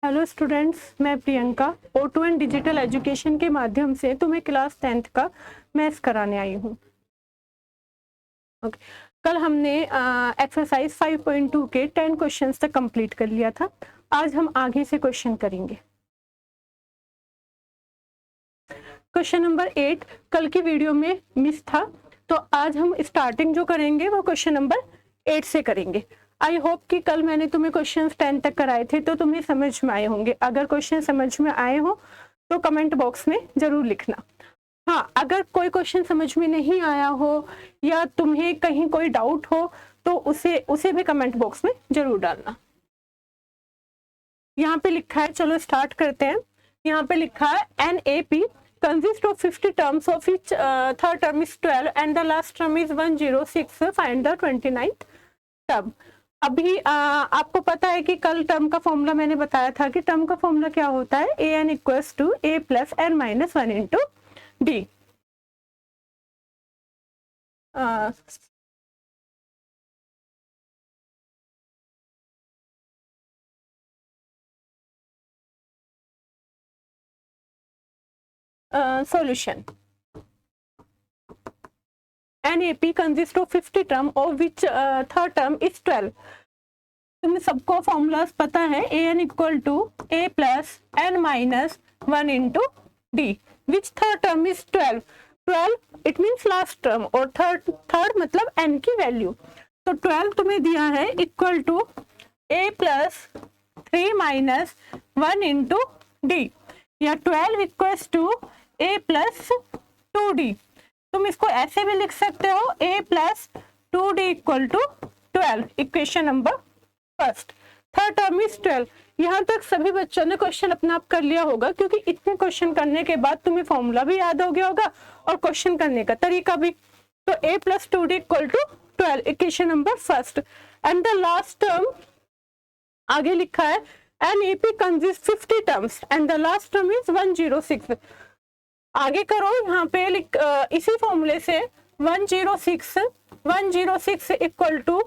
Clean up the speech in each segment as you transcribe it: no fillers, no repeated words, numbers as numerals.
Hello students, मैं Priyanka O2N digital education के माध्यम से तुम्हें क्लास 10th का मैथ्स कराने आई हूँ। ओके, कल हमने एक्सरसाइज 5.2 के 10 क्वेश्चंस तक कंप्लीट कर लिया था। आज हम आगे से क्वेश्चन करेंगे। क्वेश्चन नंबर 8 कल की वीडियो में मिस था, तो आज हम स्टार्टिंग जो करेंगे वो क्वेश्चन नंबर 8 से करेंगे। आई होप कि कल मैंने तुम्हें क्वेश्चन 10 तक कराए थे तो तुम्हें समझ में आए होंगे। अगर क्वेश्चन समझ में आए हो तो कमेंट बॉक्स में जरूर लिखना। हाँ, अगर कोई क्वेश्चन समझ में नहीं आया हो या तुम्हें कहीं कोई डाउट हो तो उसे भी कमेंट बॉक्स में जरूर डालना। यहाँ पे लिखा है, चलो स्टार्ट करते हैं। यहाँ पे लिखा है NAP consists of 50 terms of which third term is 12 and the last term is 106. Find the 29th term. अभी आपको पता है कि कल टर्म का फॉर्मूला मैंने बताया था कि टर्म का फॉर्मूला क्या होता है, AN equals to A plus N minus 1 into D। solution NAP consists of 50 term of which third term is 12। तुम्हें सबको फॉर्मूलाज पता है, AN equal to A plus N minus 1 into D, which third term is 12। 12 it means last term और third मतलब N की वैल्यू। तो 12 तुम्हें दिया है equal to A plus 3 minus 1 into D, या 12 equals to A plus 2D। तुम इसको ऐसे भी लिख सकते हो, A plus 2D equal to 12, equation number first. Third term is 12। यहाँ तक सभी बच्चों ने क्वेश्चन अपना आप कर लिया होगा, क्योंकि इतने क्वेश्चन करने के बाद तुम्हें फॉर्मूला भी याद हो गया होगा और क्वेश्चन करने का तरीका भी। तो A plus 2D equal to 12, equation number first. And the last term आगे लिखा है NAP consists 50 terms and the last term is 106। आगे करो, यहाँ पे इसी फॉर्मूले से 106 इक्वल टू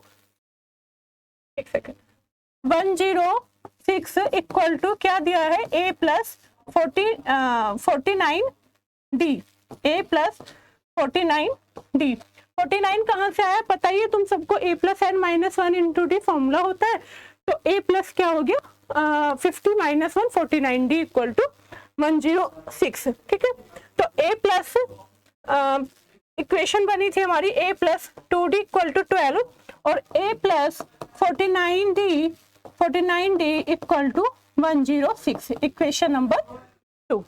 106 इक्वल टू क्या दिया है, A plus 49D। A plus 49D। 49 कहाँ से आया पता ही है तुम सबको, A plus N minus 1 into D formula होता है। तो A प्लस क्या हो गया, 50 माइनस 1 49D इक्वल टू 106। ठीक है, तो A प्लस इक्वेशन बनी थी हमारी A plus 2D equal to 12 और A plus 49D equal to 106, equation number 2।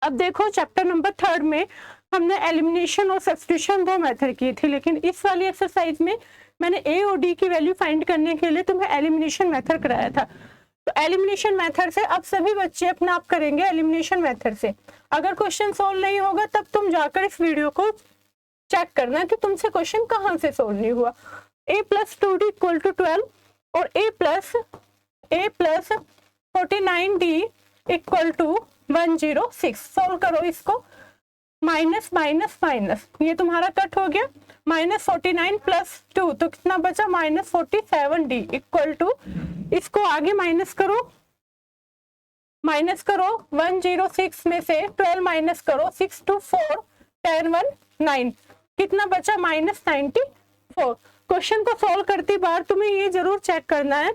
अब देखो चैप्टर नंबर 3 में हमने एलिमिनेशन और सब्स्टिट्यूशन दो मेथड किए थे, लेकिन इस वाली एक्सरसाइज में मैंने A और D की वैल्यू फाइंड करने के लिए तुम्हें एलिमिनेशन मेथड कराया था। तो एलिमिनेशन मेथड से अब सभी बच्चे अपना आप करेंगे एलिमिनेशन मेथड से। अगर क्वेश्चन सोल्व नहीं होगा तब तुम जाकर इस वीडियो को चेक करना कि तुमसे क्वेश्चन कहाँ से सोल्व नहीं हुआ। A plus 2D equal to 12 और A plus 49D equal to 106। Solve करो इसको, माइनस माइनस माइनस, ये तुम्हारा कट हो गया, माइनस 49 प्लस 2 तो कितना बचा, माइनस 47D इक्वल टू, इसको आगे माइनस करो 106 में से 12 माइनस करो, 6 2 4 10 1 9, कितना बचा, माइनस 94। क्वेश्चन को सॉल्व करती बार तुम्हें ये जरूर चेक करना है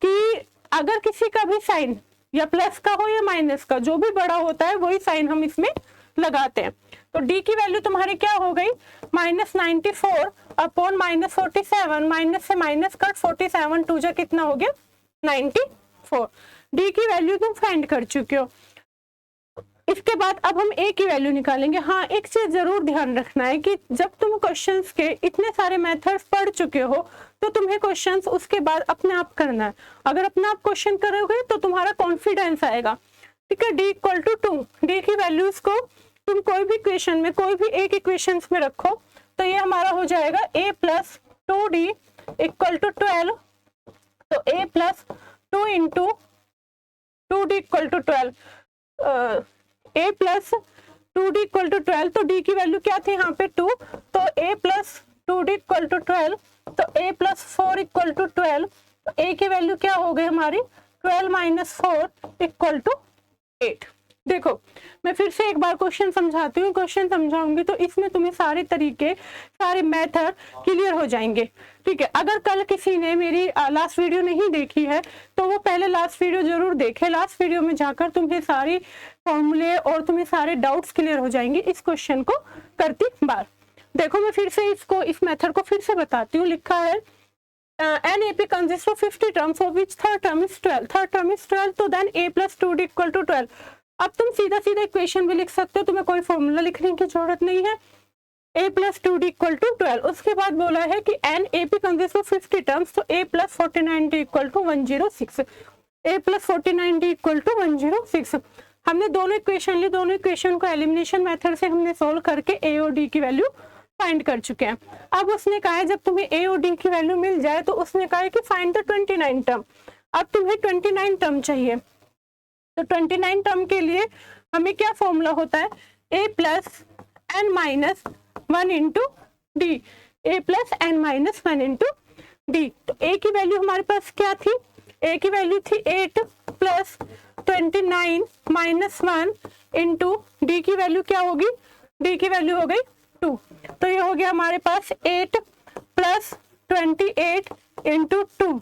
कि अगर किसी का भी साइन या प्लस का हो या माइनस का, जो भी बड़ा होता है वही साइन हम इसमें लगाते हैं। तो D की वैल्यू तुम्हारी क्या हो गई, माइनस 94 अपॉन माइनस 47, माइनस से माइनस कट 47 टू जा कितना हो गया 94। D की वैल्यू तुम फाइंड कर चुके हो। इसके बाद अब हम A की वैल्यू निकालेंगे। हाँ, एक चीज जरूर ध्यान रखना है कि जब तुम क्वेश्चंस के इतने सारे मेथड्स पढ़ चुके हो तो तुम्हें क्वेश्चंस उसके बाद अपने आप करना है। अगर अपने आप क्वेश्चन करोगे तो तुम्हारा कॉन्फिडेंस आएगा। ठीक है, D इक्वल टू 2, D की वैल्यूज को तुम कोई भी इक्वेशन में, कोई भी एक इक्वेशन में रखो तो ये हमारा हो जाएगा A plus 2D equal to 12। तो A plus 2 into 2D equal to 12, A plus 2D equal to 12, तो D की वैल्यू क्या थी यहाँ पे 2, तो A plus 2D equal to 12, तो A प्लस 4 इक्वल टू 12, तो A की वैल्यू क्या हो गई हमारी 12 माइनस 4 इक्वल टू 8। देखो मैं फिर से एक बार क्वेश्चन समझाती हूँ, क्वेश्चन समझाऊंगी तो इसमें तुम्हें सारे तरीके, सारे मेथड क्लियर हो जाएंगे। ठीक है, अगर कल किसी ने मेरी लास्ट वीडियो नहीं देखी है तो वो पहले लास्ट वीडियो जरूर देखे। लास्ट वीडियो में जाकर तुम्हें सारी फॉर्मूले और तुम्हें सारे डाउट्स क्लियर हो जाएंगे इस क्वेश्चन को करती बार। देखो मैं फिर से इसको, इस मेथड को फिर से बताती हूँ। लिखा है an A P consist of 50 terms of which third term is 12, third term is 12, तो then a plus 2d equal to 12। अब तुम सीधा सीधा इक्वेशन भी लिख सकते हो, तुम्हें कोई फॉर्मूला लिखने की जरूरत नहीं है। a plus 2d equal to 12। उसके बाद बोला है कि an A P consist of 50 terms, तो a plus 49d equal to 106, a plus 49d equal to 106। हमने दोनों इक्वेशन ली, दोनों इक्वेशन को एलिमिनेशन मेथड से हमने सोल्व करके a और d की वैल्यू फाइंड कर चुके हैं। अब उसने कहा है जब तुम्हें a और d की वैल्यू मिल जाए तो उसने कहा है कि फाइंड द 29 टर्म। अब तुम्हें 29 टर्म चाहिए, तो 29 टर्म के लिए हमें क्या फॉर्मूला होता है, a plus N minus 1 into D, A plus N minus 1 into D. तो a की वैल्यू हमारे पास क्या थी, a की वैल्यू थी 8 प्लस 29 माइनस 1 इंटू डी की वैल्यू क्या होगी, डी की वैल्यू हो गई 2। तो ये हो गया हमारे पास 8 प्लस 28 इंटू 2,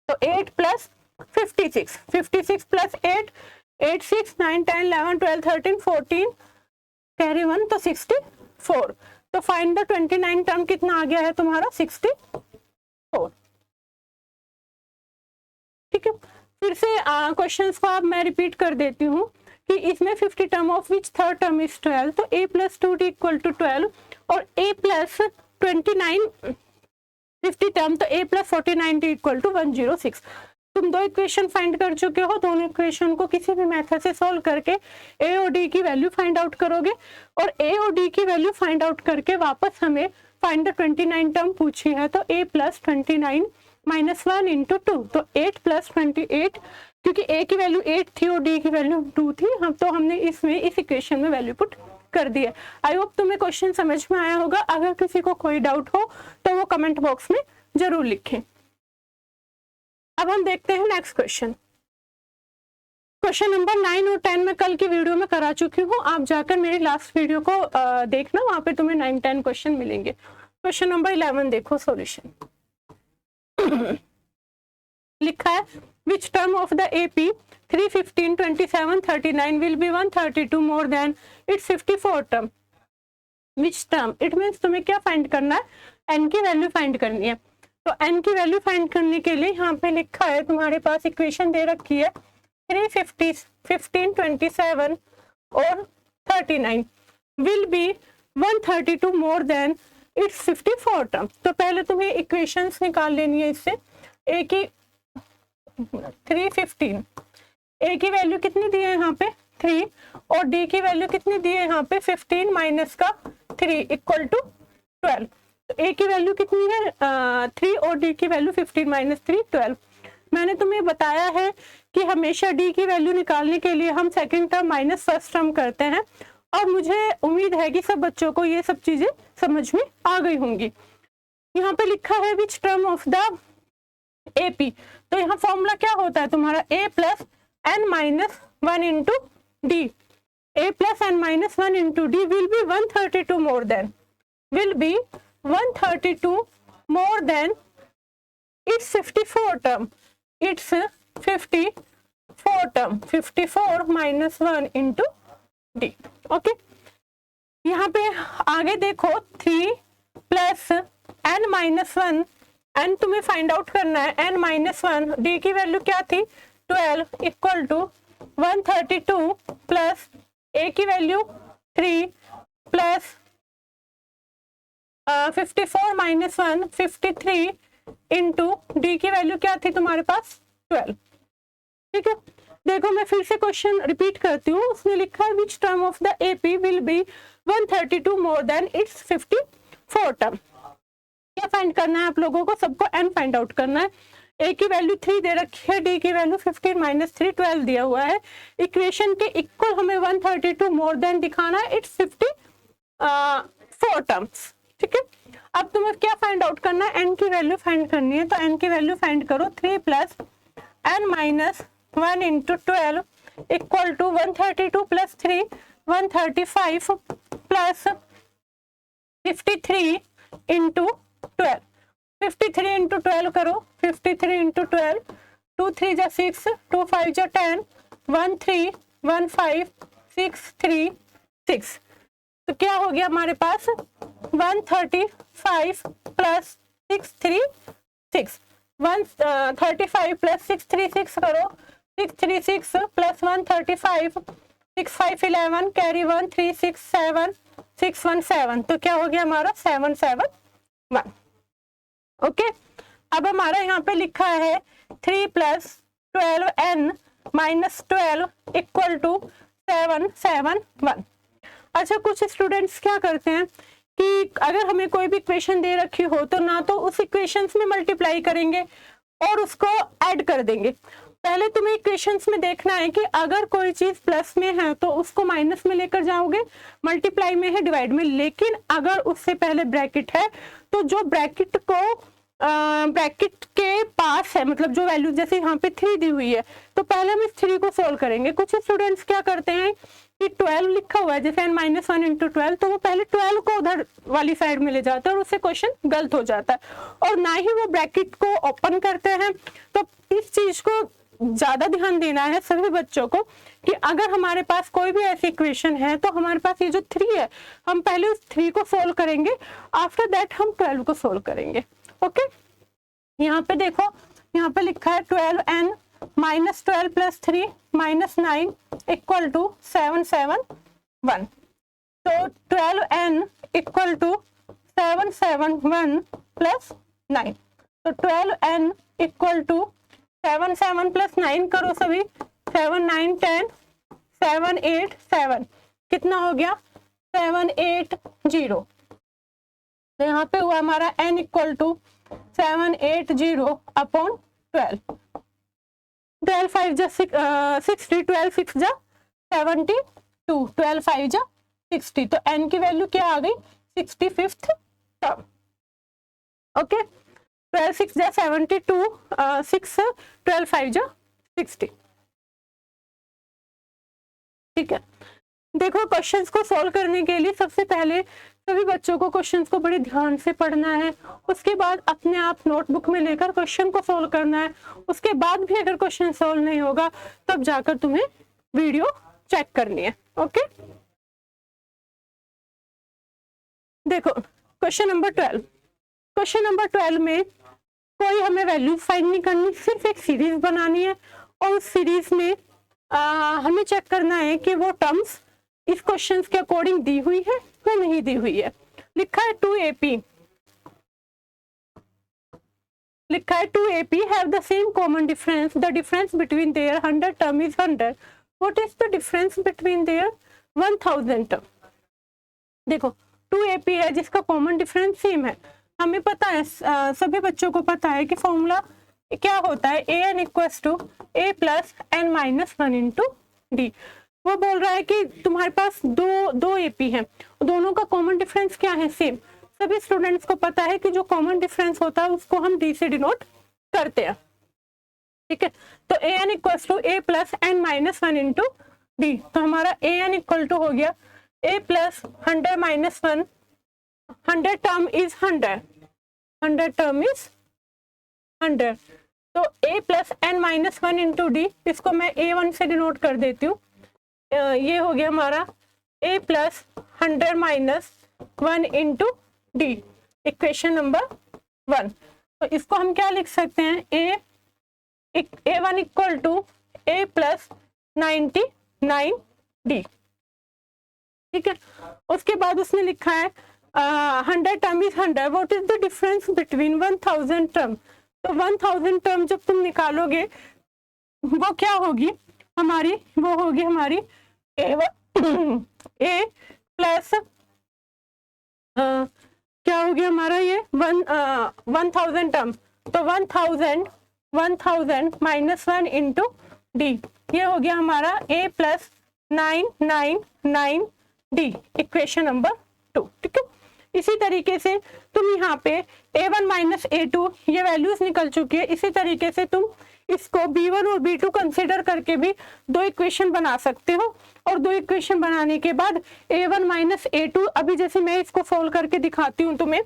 तो 8 प्लस 56, 56 प्लस 8, 8 6 9 10 11 12 13 14 कैरी 1, तो 64। तो फाइंड द 29 टर्म कितना आ गया है तुम्हारा 64। ठीक है, फिर से क्वेश्चंस को अब मैं रिपीट कर देती हूँ कि इसमें 50 term of which third term is 12, तो a plus 2d equal to 12 और a प्लस 29 50 टर्म, तो a plus 49d equal to 106। तुम दो इक्वेशन फाइंड कर चुके हो, दोनों इक्वेशन को किसी भी मेथड से सॉल्व करके a और d की वैल्यू फाइंड आउट करोगे और a और d की वैल्यू फाइंड आउट करके वापस हमें फाइंड द 29 टर्म पूछी है, तो a प्लस 29 माइनस 1 इंटू 2, तो 8 प्लस 28, क्योंकि a की वैल्यू 8 थी और d की वैल्यू 2 थी, हम तो हमने इसमें इस इक्वेशन में वैल्यू पुट कर दी है। आई होप तुम्हें क्वेश्चन समझ में आया होगा। अगर किसी को कोई डाउट हो तो वो कमेंट बॉक्स में जरूर लिखें। अब हम देखते हैं नेक्स्ट क्वेश्चन। क्वेश्चन नंबर 9 और 10 मैं कल की वीडियो में करा चुकी हूँ, आप जाकर मेरी लास्ट वीडियो को देखना, वहां पे तुम्हें 9-10 क्वेश्चन मिलेंगे। क्वेश्चन नंबर 11 देखो सॉल्यूशन। लिखा है which term of the AP 3, 15, 27, 39 will be 132 more than its 54 term। Which term, it means तुम्हें क्या फाइंड करना है, n की वैल्यू फाइंड करनी है। तो n की वैल्यू फाइंड करने के लिए यहाँ पे लिखा है, तुम्हारे पास इक्वेशन दे रखी है 3, 50, 15, 27 और 39 will be 132 more than its 54 term. तो पहले तुम्हें इक्वेशंस निकाल लेनी है इससे। a की 3, 15, a की वैल्यू कितनी दी है यहाँ पे 3 और d की वैल्यू कितनी दी है यहाँ पे 15 माइनस का 3 इक्वल टू 12। तो a की वैल्यू कितनी है 3 और d की वैल्यू 15 माइनस 3 12। मैंने तुम्हें बताया है कि हमेशा d की वैल्यू निकालने के लिए हम second term minus first term करते हैं, और मुझे उम्मीद है कि सब बच्चों को ये सब चीजें समझ में आ गई होंगी। यहाँ पे लिखा है which term of the AP, तो यहाँ फॉर्मूला क्या होता है तुम्हारा a plus N minus 1 into D, a plus N minus 1 into D will be 132 more than, will be 132 more than its 54 term, its 54 term, 54 minus 1 into D. Okay, यहाँ पे आगे देखो 3 प्लस एन माइनस 1, एन तुम्हें find out करना है, N minus 1, D की value क्या थी 12 इक्वल टू 132 प्लस ए की value 3 plus 54 minus 1 53 into D की वैल्यू क्या थी तुम्हारे पास 12। ठीक है, देखो मैं फिर से क्वेश्चन रिपीट करती हूँ। उसने लिखा है which term of the AP will be 132 more than its 54 term. क्या फाइंड करना है आप लोगों को, सबको n फाइंड आउट करना है। a की वैल्यू 3 दे रखी है, d की वैल्यू 15 माइनस 3 12 दिया हुआ है। इक्वेशन के इक्वल हमें 132 मोर देन दिखाना है इट्स 54 टर्म्स। ठीक है, अब तुम्हें क्या फाइंड आउट करना है, n की वैल्यू फाइंड करनी है। तो n की वैल्यू फाइंड करो 3 plus n minus 1 into 12 equal to 132 plus 3 135 plus 53 into 12। 53 into 12 करो, 53 इंटू 12, 2 3 जा 6, 2 5 जा 10, 1 3 1 5 6 3 6। तो क्या हो गया हमारे पास 135 प्लस 636, 135 प्लस 636 करो, 636 प्लस 135, 6 5 11 कैरी 1 3 6 7 617। तो क्या हो गया हमारा 771। ओके, अब हमारा यहाँ पे लिखा है 3 plus 12n minus 12 equal to 771। अच्छा, कुछ स्टूडेंट्स क्या करते हैं कि अगर हमें कोई भी इक्वेशन दे रखी हो तो ना तो उस इक्वेशंस में मल्टीप्लाई करेंगे और उसको ऐड कर देंगे। पहले तुम्हें इक्वेशंस में देखना है कि अगर कोई चीज प्लस में है तो उसको माइनस में लेकर जाओगे, मल्टीप्लाई में है डिवाइड में। लेकिन अगर उससे पहले ब्रैकेट है तो जो ब्रैकेट को ब्रैकेट के पास है, मतलब जो वैल्यू जैसे यहाँ पे 3 दी हुई है, तो पहले हम इस 3 को सोल्व करेंगे। कुछ स्टूडेंट्स क्या करते हैं कि 12 लिखा हुआ है जैसे n माइनस 1 इंटू 12, तो वो पहले 12 को उधर वाली साइड में ले जाता है और उससे क्वेश्चन गलत हो जाता है, और ना ही वो ब्रैकेट को ओपन करते हैं। तो इस चीज को ज्यादा ध्यान देना है सभी बच्चों को कि अगर हमारे पास कोई भी ऐसी इक्वेशन है तो हमारे पास ये जो 3 है, हम पहले उस 3 को सोल्व करेंगे, आफ्टर दैट हम 12 को सोल्व करेंगे। ओके, यहाँ पे देखो, यहाँ पे लिखा है 12n minus 12 plus 3 minus 9 equal to 771। तो 12n इक्वल टू 771 प्लस 9। तो 12n इक्वल टू 7 प्लस 9 करो सभी, 7 9 10 7 8 7, कितना हो गया 780। तो यहाँ पे हुआ हमारा n इक्वल टू 780 अपॉन 12। 12 5 जा 60, 12 6 जा 72, 12 5 जा 60। तो n की वैल्यू क्या आ गई 65th टर्म। ओके, 12 6 जा 72, 6 12 5 जा 60। ठीक है, देखो क्वेश्चंस को सॉल्व करने के लिए सबसे पहले सभी बच्चों को क्वेश्चंस को बड़े ध्यान से पढ़ना है, उसके बाद अपने आप नोटबुक में लेकर क्वेश्चन को सॉल्व करना है। उसके बाद भी अगर क्वेश्चन सॉल्व नहीं होगा तब जाकर तुम्हें वीडियो चेक करनी है। ओके, देखो क्वेश्चन नंबर 12। क्वेश्चन नंबर 12 में कोई हमें वैल्यू फाइंड नहीं करनी, सिर्फ एक सीरीज बनानी है और उस सीरीज में हमें चेक करना है कि वो टर्म्स इस क्वेश्चन के अकॉर्डिंग दी हुई है या नहीं दी हुई है। लिखा है 2AP, लिखा है 2AP have the same common difference, the difference between their 100 term is 100, what is the difference between their 1000 term। देखो 2AP है जिसका कॉमन डिफरेंस सेम है, हमें पता है, सभी बच्चों को पता है कि फॉर्मूला क्या होता है, an equals to a plus n minus 1 into d. वो बोल रहा है कि तुम्हारे पास दो AP हैं, दोनों का कॉमन डिफरेंस क्या है, सेम। सभी स्टूडेंट्स को पता है कि जो कॉमन डिफरेंस होता है उसको हम डी से डिनोट करते हैं। ठीक है, तो an equals to a plus n minus 1 into D. तो हमारा an इक्वल टू हो गया a plus 100 minus 1, 100 term is 100, 100 term is 100। तो a plus n minus 1 into d, इसको मैं a1 से डिनोट कर देती हूँ। ये हो गया हमारा a plus 100 minus 1 into D, equation number 1। तो इसको हम क्या लिख सकते हैं, a1 equal to a plus 99d। ठीक है, उसके बाद उसने लिखा है 100 term is 100, what is the difference between 1000 term. तो 1000 टर्म जब तुम निकालोगे वो क्या होगी हमारी, वो होगी हमारी a प्लस क्या हो गया हमारा ये 1000 टर्म, तो 1000 माइनस 1 इंटू डी, ये हो गया हमारा a plus 999d, equation number 2। ठीक है, इसी तरीके से तुम यहाँ पे a1 माइनस a2 ये वैल्यूज निकल चुकी है, इसी तरीके से तुम इसको B1 और B2 कंसीडर करके भी दो इक्वेशन बना सकते हो, और दो इक्वेशन बनाने के बाद A1 माइनस A2, अभी जैसे मैं इसको सोल्व करके दिखाती हूँ तुम्हें,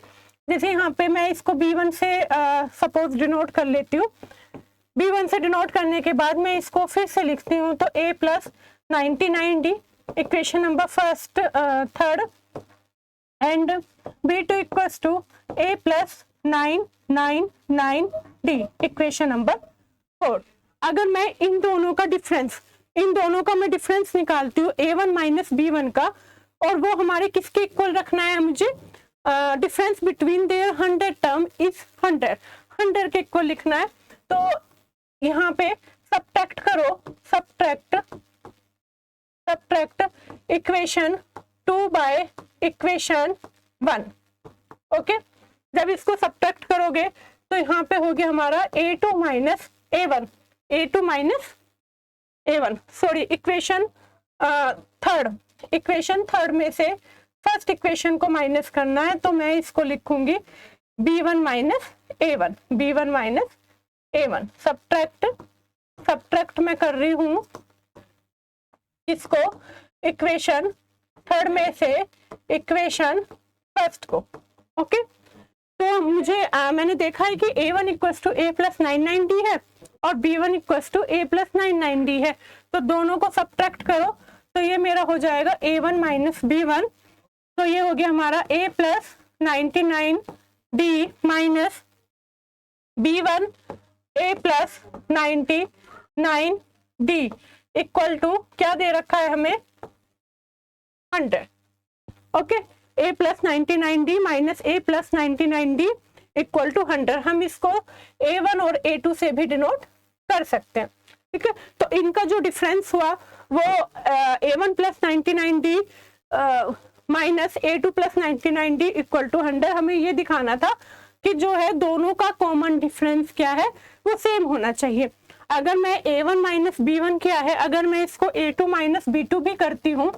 जैसे यहाँ पे मैं इसको B1 से सपोज डिनोट कर लेती हूँ, B1 से डिनोट करने के बाद मैं इसको फिर से लिखती हूँ, तो A plus 99D equation number first third, and B2 equals to A plus 999D equation number fourth. अगर मैं इन दोनों का डिफरेंस निकालती हूँ A1 माइनस B1 का, और वो हमारे किसके इक्वल रखना है मुझे, difference between their 100 term is 100 के इक्वल लिखना है। तो यहाँ पे सब्ट्रैक्ट करो, subtract equation 2 by equation 1। Okay, जब इसको सब्ट्रैक्ट करोगे तो यहाँ पे हो गया हमारा A2 minus A1, sorry equation third में से फर्स्ट इक्वेशन को माइनस करना है, तो मैं इसको लिखूंगी B1 माइनस A1। सब्ट्रैक्ट मैं कर रही हूं इसको इक्वेशन थर्ड में से इक्वेशन फर्स्ट को। ओके, तो मुझे मैंने देखा है कि A1 equals to A plus 99D है और B1 equals to A plus 99D है, तो दोनों को सब्ट्रैक्ट करो तो ये मेरा हो जाएगा A1 माइनस B1, तो ये हो गया हमारा A plus 99D minus B1 A plus 99D equal to क्या दे रखा है हमें, 100। Okay, A plus 99D minus A plus 99D equal to 100। हम इसको A1 और A2 से भी डिनोट कर सकते हैं। ठीक है, तो इनका जो डिफरेंस हुआ वो A1 plus 99D minus A2 plus 99D equal to 100। हमें ये दिखाना था कि जो है दोनों का कॉमन डिफरेंस क्या है, वो सेम होना चाहिए। अगर मैं A1 माइनस B1 क्या है, अगर मैं इसको A2 माइनस B2 भी करती हूँ,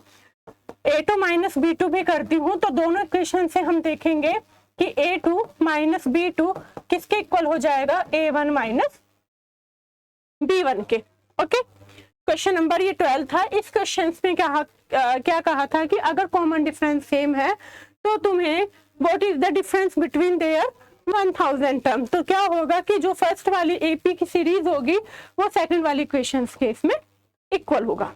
तो दोनों इक्वेशन से हम देखेंगे कि A2 माइनस B2 किसके इक्वल हो जाएगा, A1 माइनस B1 के। ओके, क्वेश्चन नंबर ये 12 था। इस क्वेश्चन में क्या कहा था कि अगर कॉमन डिफरेंस सेम है तो तुम्हें what is the difference between their 1000 term, तो क्या होगा कि जो फर्स्ट वाली एपी की सीरीज होगी वो सेकंड वाली इक्वेशंस के इसमें इक्वल होगा।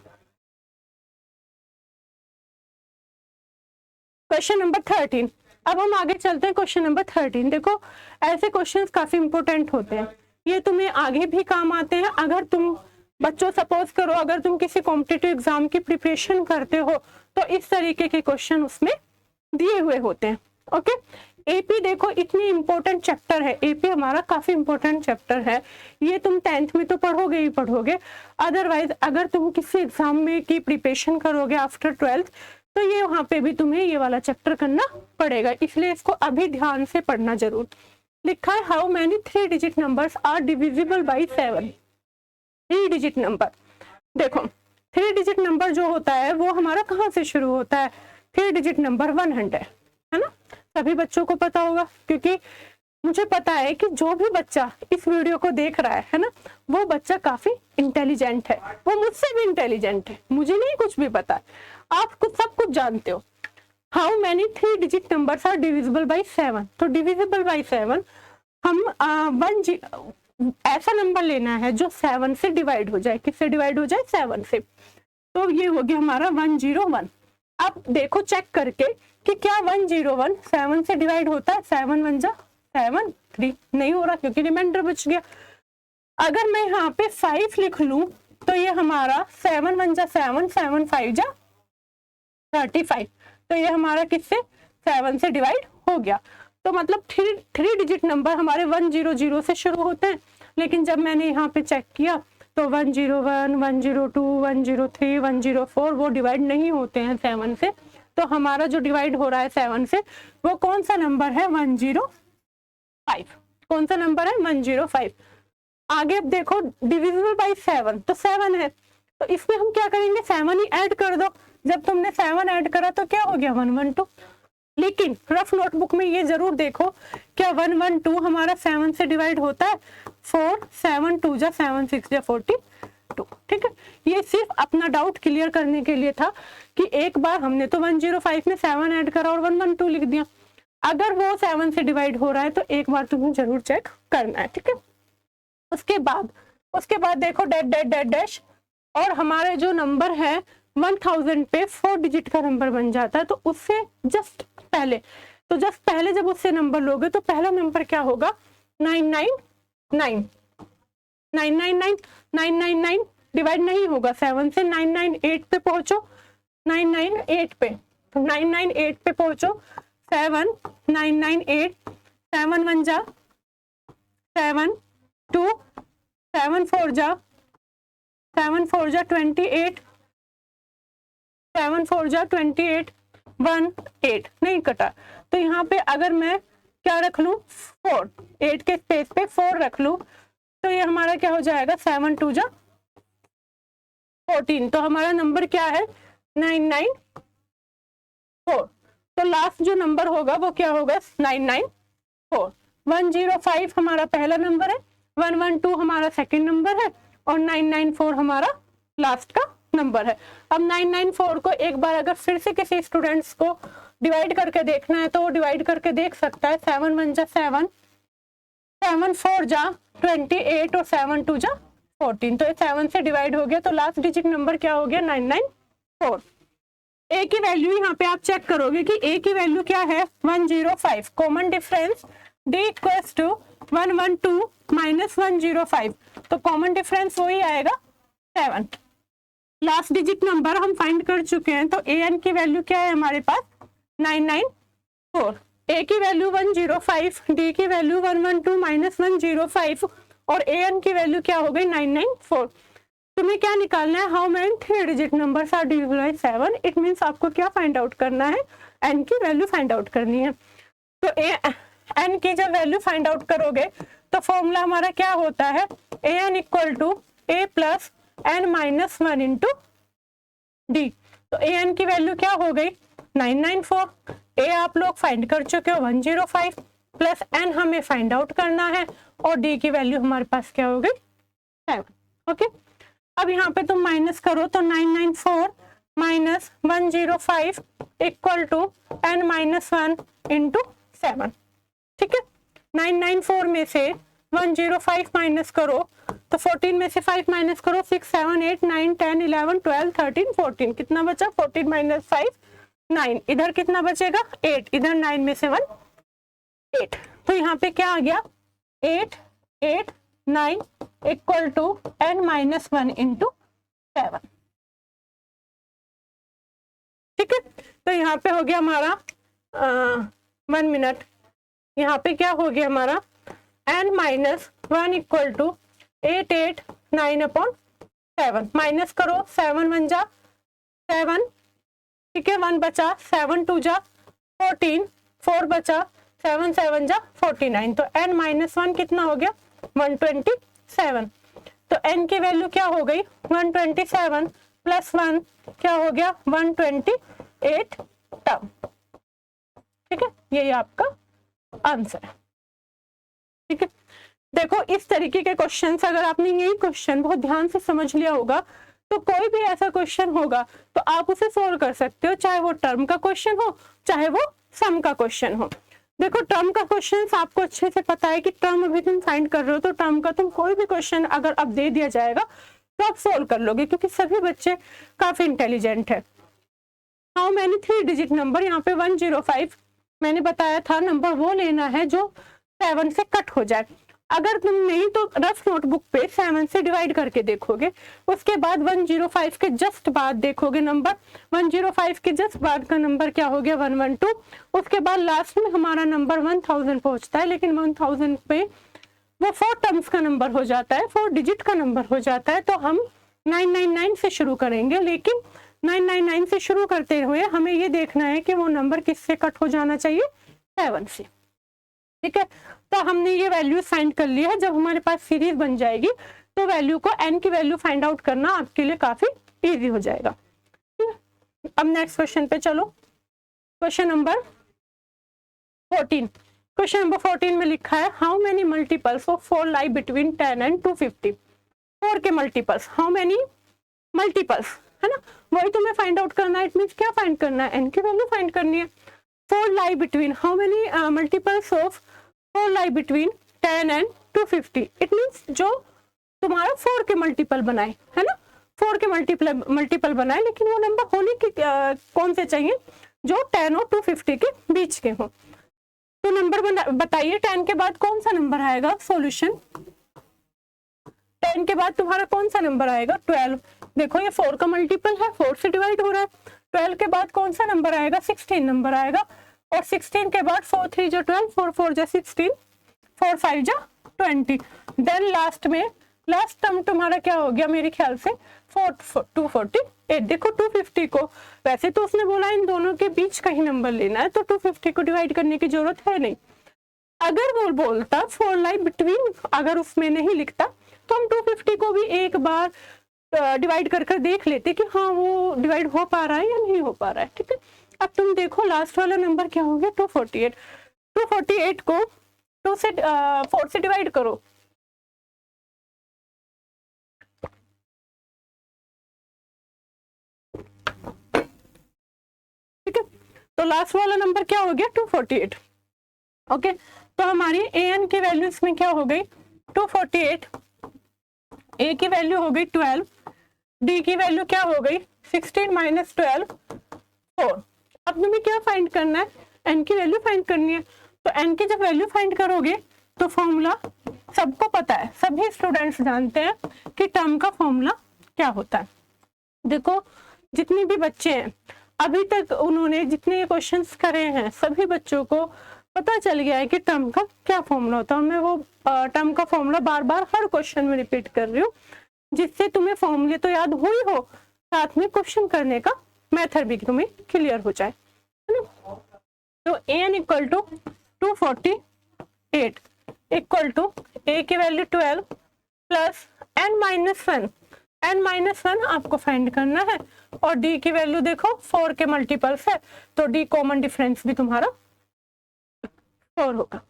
क्वेश्चन नंबर 13, अब हम आगे चलते हैं। क्वेश्चन नंबर 13 देखो, ऐसे क्वेश्चंस काफी इंपॉर्टेंट होते हैं, ये तुम्हें आगे भी काम आते हैं। अगर तुम बच्चों सपोज करो अगर तुम किसी कॉम्पिटिटिव एग्जाम की प्रिपरेशन करते हो तो इस तरीके के क्वेश्चन उसमें दिए हुए होते हैं। ओके, एपी देखो इतनी इंपॉर्टेंट चैप्टर है, एपी हमारा काफी इंपॉर्टेंट चैप्टर है, ये तुम 10th में तो पढ़ोगे, अदरवाइज अगर तुम किसी एग्जाम में की प्रिपरेशन करोगे आफ्टर 12th तो ये वहां पे भी तुम्हें ये वाला चैप्टर करना पड़ेगा, इसलिए इसको अभी ध्यान से पढ़ना जरूर। लिखा है how many 3 digit numbers are divisible by 7। 3 digit number, देखो 3 डिजिट नंबर जो होता है वो हमारा कहाँ से शुरू होता है, 3 डिजिट नंबर 100 है ना, सभी बच्चों को पता होगा, क्योंकि मुझे पता है कि जो भी बच्चा इस वीडियो को देख रहा है ना, वो बच्चा काफी इंटेलिजेंट है, वो मुझसे भी इंटेलिजेंट है, मुझे नहीं कुछ भी पता है, आप कुछ सब कुछ जानते हो। How many 3 digit numbers are divisible by 7, तो डिविजिबल बाई 7 हम ऐसा नंबर लेना है जो 7 से डिवाइड हो जाए, किससे डिवाइड हो जाए, 7 से, तो ये हो गया हमारा 101। अब देखो चेक करके कि क्या 101 7 से डिवाइड होता है, 7 1 जा 7, 3 नहीं हो रहा क्योंकि रिमाइंडर बच गया। अगर मैं यहाँ पे 5 लिख लूं तो ये हमारा 7 1 जा 7, 7 5 जा 35, तो ये हमारा किससे 7 से डिवाइड हो गया। तो मतलब 3 डिजिट नंबर हमारे 100 से शुरू होते हैं, लेकिन जब मैंने यहाँ पे चेक किया तो 101 102 103 104 वो डिवाइड नहीं होते हैं 7 से, तो हमारा जो डिवाइड हो रहा है 7 से वो कौन सा नंबर है, 105। कौन सा नंबर है, 105। आगे अब देखो डिविजिबल बाई 7, तो 7 है, तो इसमें हम क्या करेंगे, 7 ही ऐड कर दो। जब तुमने 7 ऐड करा तो क्या हो गया, 112। लेकिन रफ नोटबुक में ये जरूर देखो क्या 112 हमारा 7 से डिवाइड होता है? 4 7 2 जा 7 6 जा 42। ठीक है, ये सिर्फ अपना डाउट क्लियर करने के लिए था कि एक बार हमने तो 105 में 7 ऐड करा और 112 लिख दिया, अगर वो 7 से डिवाइड हो रहा है तो एक बार तुम्हें जरूर चेक करना है। ठीक है, उसके बाद देखो डैश डैश डैश डैश, और हमारे जो नंबर है 1000 पे 4 डिजिट का नंबर बन जाता है, तो उससे जस्ट पहले जब उससे नंबर लोगे तो पहला नंबर क्या होगा? 999 999 डिवाइड नहीं होगा 7 से, 998 पे पहुंचो, 998 पे, तो 998 पे पहुंचो, 7 998 7 1 जा 7 2 7 4 जा 28 7 4 जा 28 1 8 नहीं कटा, तो यहाँ पे अगर मैं क्या रख लूं 4, 8 के स्पेस पे 4 रख लूं तो ये हमारा क्या हो जाएगा 7 2 जा 14, तो हमारा नंबर क्या है 994। तो लास्ट जो नंबर होगा वो क्या होगा 994। 105 हमारा पहला नंबर है, 112 हमारा सेकंड नंबर है और 994 हमारा लास्ट का नंबर है। अब 994 को एक बार अगर फिर से किसी स्टूडेंट्स को डिवाइड करके देखना है तो वो डिवाइड करके देख सकता है, 7 1 जा 7 7 4 जा 28 और 7 2 जा 14, तो 7 से डिवाइड हो गया, तो लास्ट डिजिट नंबर क्या हो गया 994। ए की वैल्यू यहाँ पे आप चेक करोगे कि ए की वैल्यू क्या है 105, common difference d equals to 112 minus 105, तो कॉमन डिफरेंस वही आएगा 7। लास्ट डिजिट नंबर हम फाइंड कर चुके हैं, तो ए एन की वैल्यू क्या है हमारे पास 994, ए की वैल्यू 105, डी की वैल्यू 112 माइनस 105 और ए एन की वैल्यू क्या हो गई 994। तुम्हें क्या निकालना है, how many 3 digit numbers are divisible by 7, it means आपको क्या फाइंड आउट करना है, एन की वैल्यू फाइंड आउट करनी है। तो एन की जब वैल्यू फाइंड आउट करोगे तो फॉर्मूला हमारा क्या होता है, a n equal to a plus N minus 1 into D, तो ए एन की वैल्यू क्या हो गई 994, ए आप लोग फाइंड कर चुके हो 105 प्लस एन हमें फाइंड आउट करना है और डी की वैल्यू हमारे पास क्या हो गई 7। ओके, अब यहाँ पे तुम माइनस करो तो 994 minus 105 equal to n minus 1 into 7। ठीक है, 994 में से 105 माइनस करो तो 14 में से 5 माइनस करो, 6 7 8 9 10 11 12 13 14, कितना बचा 14 माइनस 5 9, इधर कितना बचेगा 8, इधर 9 में से 1 8, तो यहाँ पे क्या आ गया 8 8 9 equal to n minus 1 into 7। ठीक है, तो यहाँ पे हो गया हमारा 1 मिनट, यहाँ पे क्या हो गया हमारा n minus 1 equal to 8 8 9 upon 7, minus करो 7 1 जा 7, ठीक है 1 बचा 7 2 जा 14, 4 बचा 7 7 जा 49, तो n माइनस 1 कितना हो गया 127, तो n की वैल्यू क्या हो गई 127 प्लस 1 क्या हो गया 128 टर्म। ठीक है, यही आपका आंसर है। ठीक है, देखो इस तरीके के क्वेश्चंस अगर आपने यही क्वेश्चन बहुत ध्यान से समझ लिया होगा तो कोई भी ऐसा क्वेश्चन होगा तो आप उसे सोल्व कर सकते हो, चाहे वो टर्म का क्वेश्चन हो चाहे वो सम का क्वेश्चन हो। देखो टर्म का क्वेश्चन आपको अच्छे से पता है कि टर्म अभी तुम फाइंड कर रहे हो, तो टर्म का तुम कोई भी क्वेश्चन अगर अब दे दिया जाएगा तो आप सोल्व कर लोगे क्योंकि सभी बच्चे काफी इंटेलिजेंट है। हाउ मैनी 3 डिजिट नंबर, यहाँ पे 105 मैंने बताया था नंबर वो लेना है जो 7 से कट हो जाए। अगर तुम नहीं तो रफ नोटबुक पे 7 से डिवाइड करके देखोगे, उसके बाद 105 के जस्ट बाद देखोगे नंबर, 105 के जस्ट बाद का नंबर क्या हो गया 112, उसके बाद लास्ट में हमारा नंबर 1000 पहुंचता है, लेकिन 1000 पे वो 4 टर्म्स का नंबर हो जाता है, 4 डिजिट का नंबर हो जाता है, तो हम 999 से शुरू करेंगे, लेकिन 999 से शुरू करते हुए हमें ये देखना है कि वो नंबर किससे कट हो जाना चाहिए 7 से। ठीक है, तो हमने ये वैल्यू फाइंड कर लिया है, जब हमारे पास सीरीज बन जाएगी तो वैल्यू को n की वैल्यू फाइंड आउट करना आपके लिए काफी इजी हो जाएगा। अब नेक्स्ट क्वेश्चन पे चलो, क्वेश्चन नंबर 14, क्वेश्चन नंबर 14 में लिखा है how many multiples of 4 lie between 10 and 250। 4 के मल्टीपल्स, हाउ मेनी मल्टीपल्स, है ना, वही तुम्हें फाइंड आउट करना है। इट मींस क्या फाइंड करना है, एन की वैल्यू फाइंड करनी है। 4 lie between, how many multiples of 4 lie between 10 and 250। It means जो तुम्हारा 4 के मल्टीपल बनाए, है ना, 4 के मल्टीपल बनाए, लेकिन वो नंबर होने की कौन से चाहिए, जो 10 और 250 के बीच के हो। तो नंबर बताइए 10 के बाद कौन सा नंबर आएगा, सॉल्यूशन 10 के बाद तुम्हारा कौन सा नंबर आएगा, 12। देखो ये 4 का मल्टीपल है, 4 से डिवाइड हो रहा है। 12 के बाद कौन सा नंबर आएगा, 16 नंबर आएगा। और 16 के बाद 4 3 जो 12, 4 4 जो 16, 4 5 जो 20। देन लास्ट में लास्ट टर्म तुम्हारा क्या हो गया, मेरे ख्याल से 248। देखो 250 को, वैसे तो उसने बोला इन दोनों के बीच का ही नंबर लेना है, तो 250 को डिवाइड करने की जरूरत है नहीं। अगर वो बोलता 4 लाई बिटवीन, अगर उसमें नहीं लिखता तो हम 250 को भी एक बार डिवाइड कर देख लेते कि हाँ वो डिवाइड हो पा रहा है या नहीं हो पा रहा है। ठीक है, अब तुम देखो लास्ट वाला नंबर क्या हो गया, 248। 248 को 2 से 4 से डिवाइड करो, ठीक है, तो लास्ट वाला नंबर क्या हो गया, 248। ओके, तो हमारी ए एन की वैल्यू इसमें क्या हो गई, 248, ए की वैल्यू हो गई 12, डी की वैल्यू क्या हो गई 16 माइनस 12 4। अब तुम्हें क्या फाइंड करना है, एन की वैल्यू फाइंड करनी है। तो एन की जब वैल्यू फाइंड करोगे तो फॉर्मूला सबको पता है, सभी स्टूडेंट्स जानते हैं कि टर्म का फॉर्मूला क्या होता है। देखो जितने भी बच्चे हैं अभी तक उन्होंने जितने क्वेश्चंस करे हैं, सभी बच्चों को पता चल गया है कि टर्म का क्या फॉर्मूला होता है। मैं वो टर्म का फॉर्मूला बार बार हर क्वेश्चन में रिपीट कर रही हूँ, जिससे तुम्हें फॉर्मूले तो याद हो ही हो, साथ में क्वेश्चन करने का मेथड भी तुम्हें क्लियर हो जाए, है ना। तो n equal to 248 equal to a की value 12 plus N minus 1, n minus 1 आपको फाइंड करना है। और डी की वैल्यू देखो 4 के मल्टीपल्स है, तो डी कॉमन डिफरेंस भी तुम्हारा 4 होगा।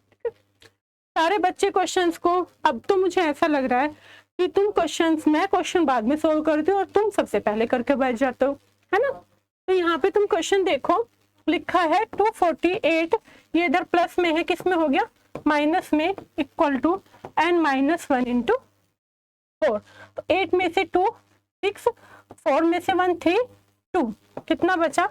सारे बच्चे क्वेश्चंस को, अब तो मुझे ऐसा लग रहा है कि तुम क्वेश्चंस, मैं क्वेश्चन बाद में सोल्व करती हूँ और तुम सबसे पहले करके बैठ जाते हो, है ना। तो यहाँ पे तुम क्वेश्चन देखो, लिखा है 248, ये इधर प्लस में है, किस में हो गया, माइनस में, equal to n minus 1 into 4। तो 8 में से 2 6, 4 में से 1 3 2, कितना बचा,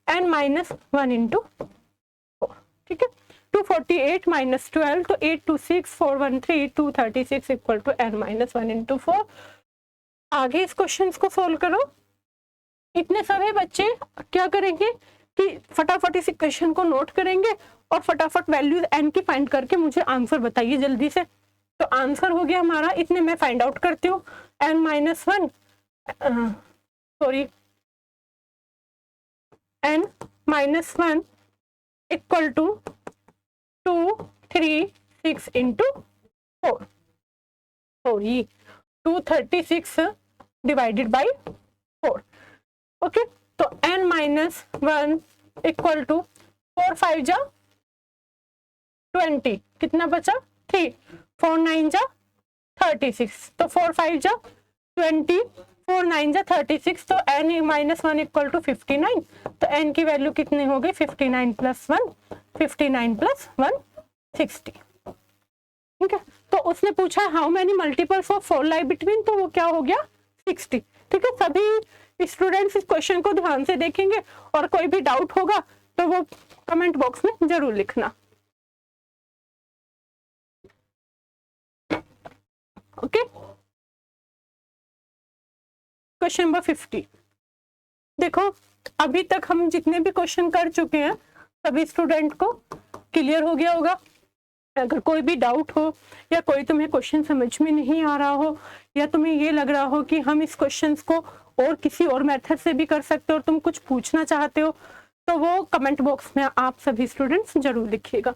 एन माइनस 1 इंटू 4। ठीक है, 248 माइनस 12, तो 8 2 6 4 1 3 236 equal to n minus 1 into 4। आगे इस क्वेश्चन को सोल्व करो। इतने सभी बच्चे क्या करेंगे कि फटाफट इस इक्वेशन को नोट करेंगे और फटाफट वैल्यूज एन की फाइंड करके मुझे आंसर बताइए जल्दी से। तो आंसर हो गया हमारा, इतने मैं फाइंड आउट करती हूँ, n minus 1 sorry n minus 1 equal to 2 3 6 into 4, sorry 236 divided by 4। Okay, तो n माइनस 1 इक्वल टू 4 5 जा 20, कितना बचा 3, 4 9 जा 36, तो 4 5 जा 20, 4 9 जा 36, तो n माइनस 1 इक्वल टू 59। तो n की वैल्यू कितनी हो गई, 59 प्लस 1, 59 प्लस 1 60। ठीक है, तो उसने पूछा how many multiples of 4 lie between, तो वो क्या हो गया 60। ठीक है, सभी स्टूडेंट्स इस क्वेश्चन को ध्यान से देखेंगे और कोई भी डाउट होगा तो वो कमेंट बॉक्स में जरूर लिखना। Okay, question number 50। देखो अभी तक हम जितने भी क्वेश्चन कर चुके हैं सभी स्टूडेंट को क्लियर हो गया होगा। अगर कोई भी डाउट हो या कोई तुम्हें क्वेश्चन समझ में नहीं आ रहा हो या तुम्हें ये लग रहा हो कि हम इस क्वेश्चंस को और किसी और मेथड से भी कर सकते हो और तुम कुछ पूछना चाहते हो, तो वो कमेंट बॉक्स में आप सभी स्टूडेंट्स जरूर लिखिएगा।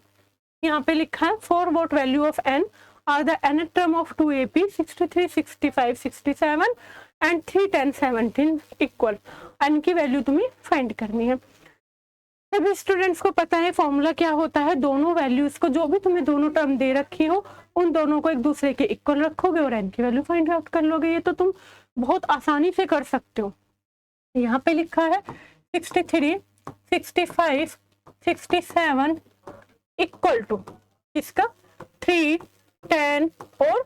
यहाँ पे लिखा है for what value of n are the nth term of 2AP 63 65 67 and 3 10 17 equal. n की वैल्यू तुम्हें फाइंड करनी है। सभी स्टूडेंट्स को पता है फॉर्मूला क्या होता है, दोनों वैल्यूज को, जो भी तुम्हें दोनों टर्म दे रखी हो उन दोनों को एक दूसरे के इक्वल रखोगे और एन की वैल्यू फाइंड आउट कर लोगे। ये तो तुम बहुत आसानी से कर सकते हो। यहाँ पे लिखा है 63, 65, 67 इक्वल टू इसका 3, 10 और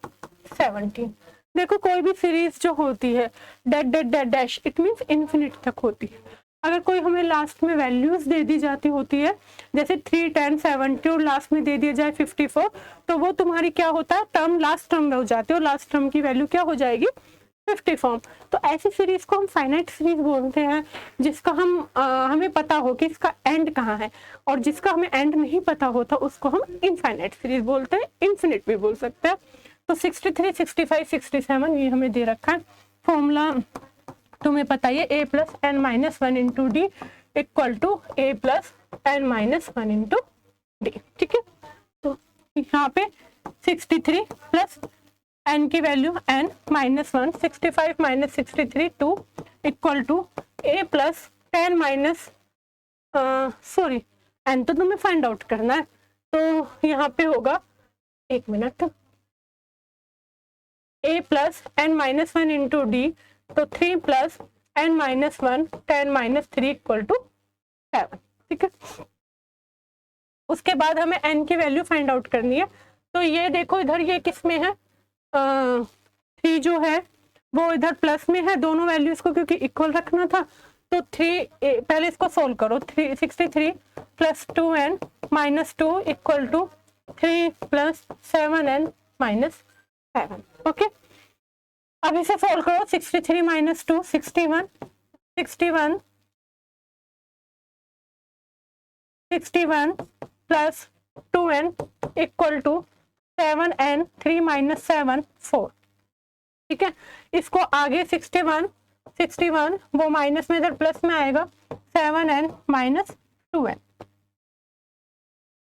17। देखो कोई भी सीरीज जो होती है that that that dash, it means infinite तक होती है। अगर कोई हमें लास्ट में वैल्यूज दे दी जाती होती है, जैसे 3, 10, 70 और लास्ट में दे दिया जाए 54, तो वो तुम्हारी क्या होता है, टर्म लास्ट टर्म में हो जाती है और लास्ट टर्म की वैल्यू क्या हो जाएगी, 54। तो ऐसी सीरीज को हम फाइनाइट सीरीज बोलते हैं, जिसका हमें पता हो कि इसका एंड कहाँ है, और जिसका हमें एंड नहीं पता होता उसको हम इनफाइनाइट सीरीज बोलते हैं, इन्फिनिट भी बोल सकते हैं। तो 63, 65, 67 ये हमें दे रखा है। फॉर्मूला तुम्हें पता है, a plus N minus 1 into d equal to a plus N minus 1 into d. ठीक है, तो यहाँ पे 63 प्लस n की value n minus 1, 65 minus 63 2 equal to a plus 10 minus sorry n तो तुम्हें फाइंड आउट करना है, तो यहाँ पे होगा, एक minute, a plus n minus 1 into D, तो 3 plus n minus 1 10 minus 3 equal to 7। ठीक है, उसके बाद हमें n की वैल्यू फाइंड आउट करनी है। तो ये देखो इधर ये किस में है, 3 जो है वो इधर प्लस में है, दोनों वैल्यूज को क्योंकि इक्वल रखना था। तो 3 पहले इसको सोल्व करो, 63 plus 2n minus 2 equal to 3 plus 7n minus 7। Okay, अब इसे सोल्व करो, 63 minus 2 61, 61 plus 2n equal to 7n, 3 minus 7 4। ठीक है, इसको आगे 61 वो माइनस में इधर प्लस में आएगा, 7n माइनस 2n।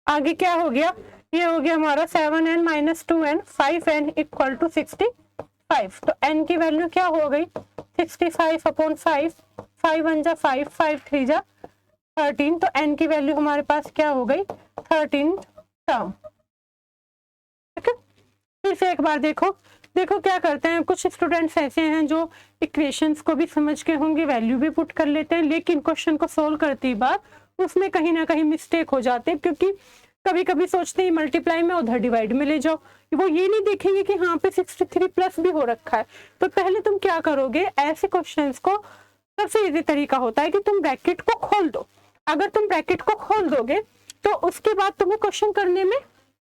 आगे क्या हो गया, ये हो गया हमारा 7n minus 2n, 5n equal to 65। तो n की वैल्यू क्या हो गई, 65 अपॉन 5, 5 1 जा 5, 5 3 जा 13। तो n की वैल्यू हमारे पास क्या हो गई, 13 टर्म। ठीक है, फिर से एक बार देखो क्या करते हैं, कुछ स्टूडेंट्स ऐसे हैं जो इक्वेशंस को भी समझ के होंगे, वैल्यू भी पुट कर लेते हैं, लेकिन क्वेश्चन को सोल्व करती बार उसमें कहीं ना कहीं मिस्टेक हो जाते हैं, क्योंकि कभी कभी सोचते हैं मल्टीप्लाई में उधर डिवाइड में ले जाओ, वो ये नहीं देखेंगे कि हाँ पे 63 प्लस भी हो रखा है। तो पहले तुम क्या करोगे, ऐसे क्वेश्चंस को सबसे इजी तरीका होता है कि तुम ब्रैकेट को खोल दो। अगर तुम ब्रैकेट को खोल दोगे तो उसके बाद तुम्हें क्वेश्चन करने में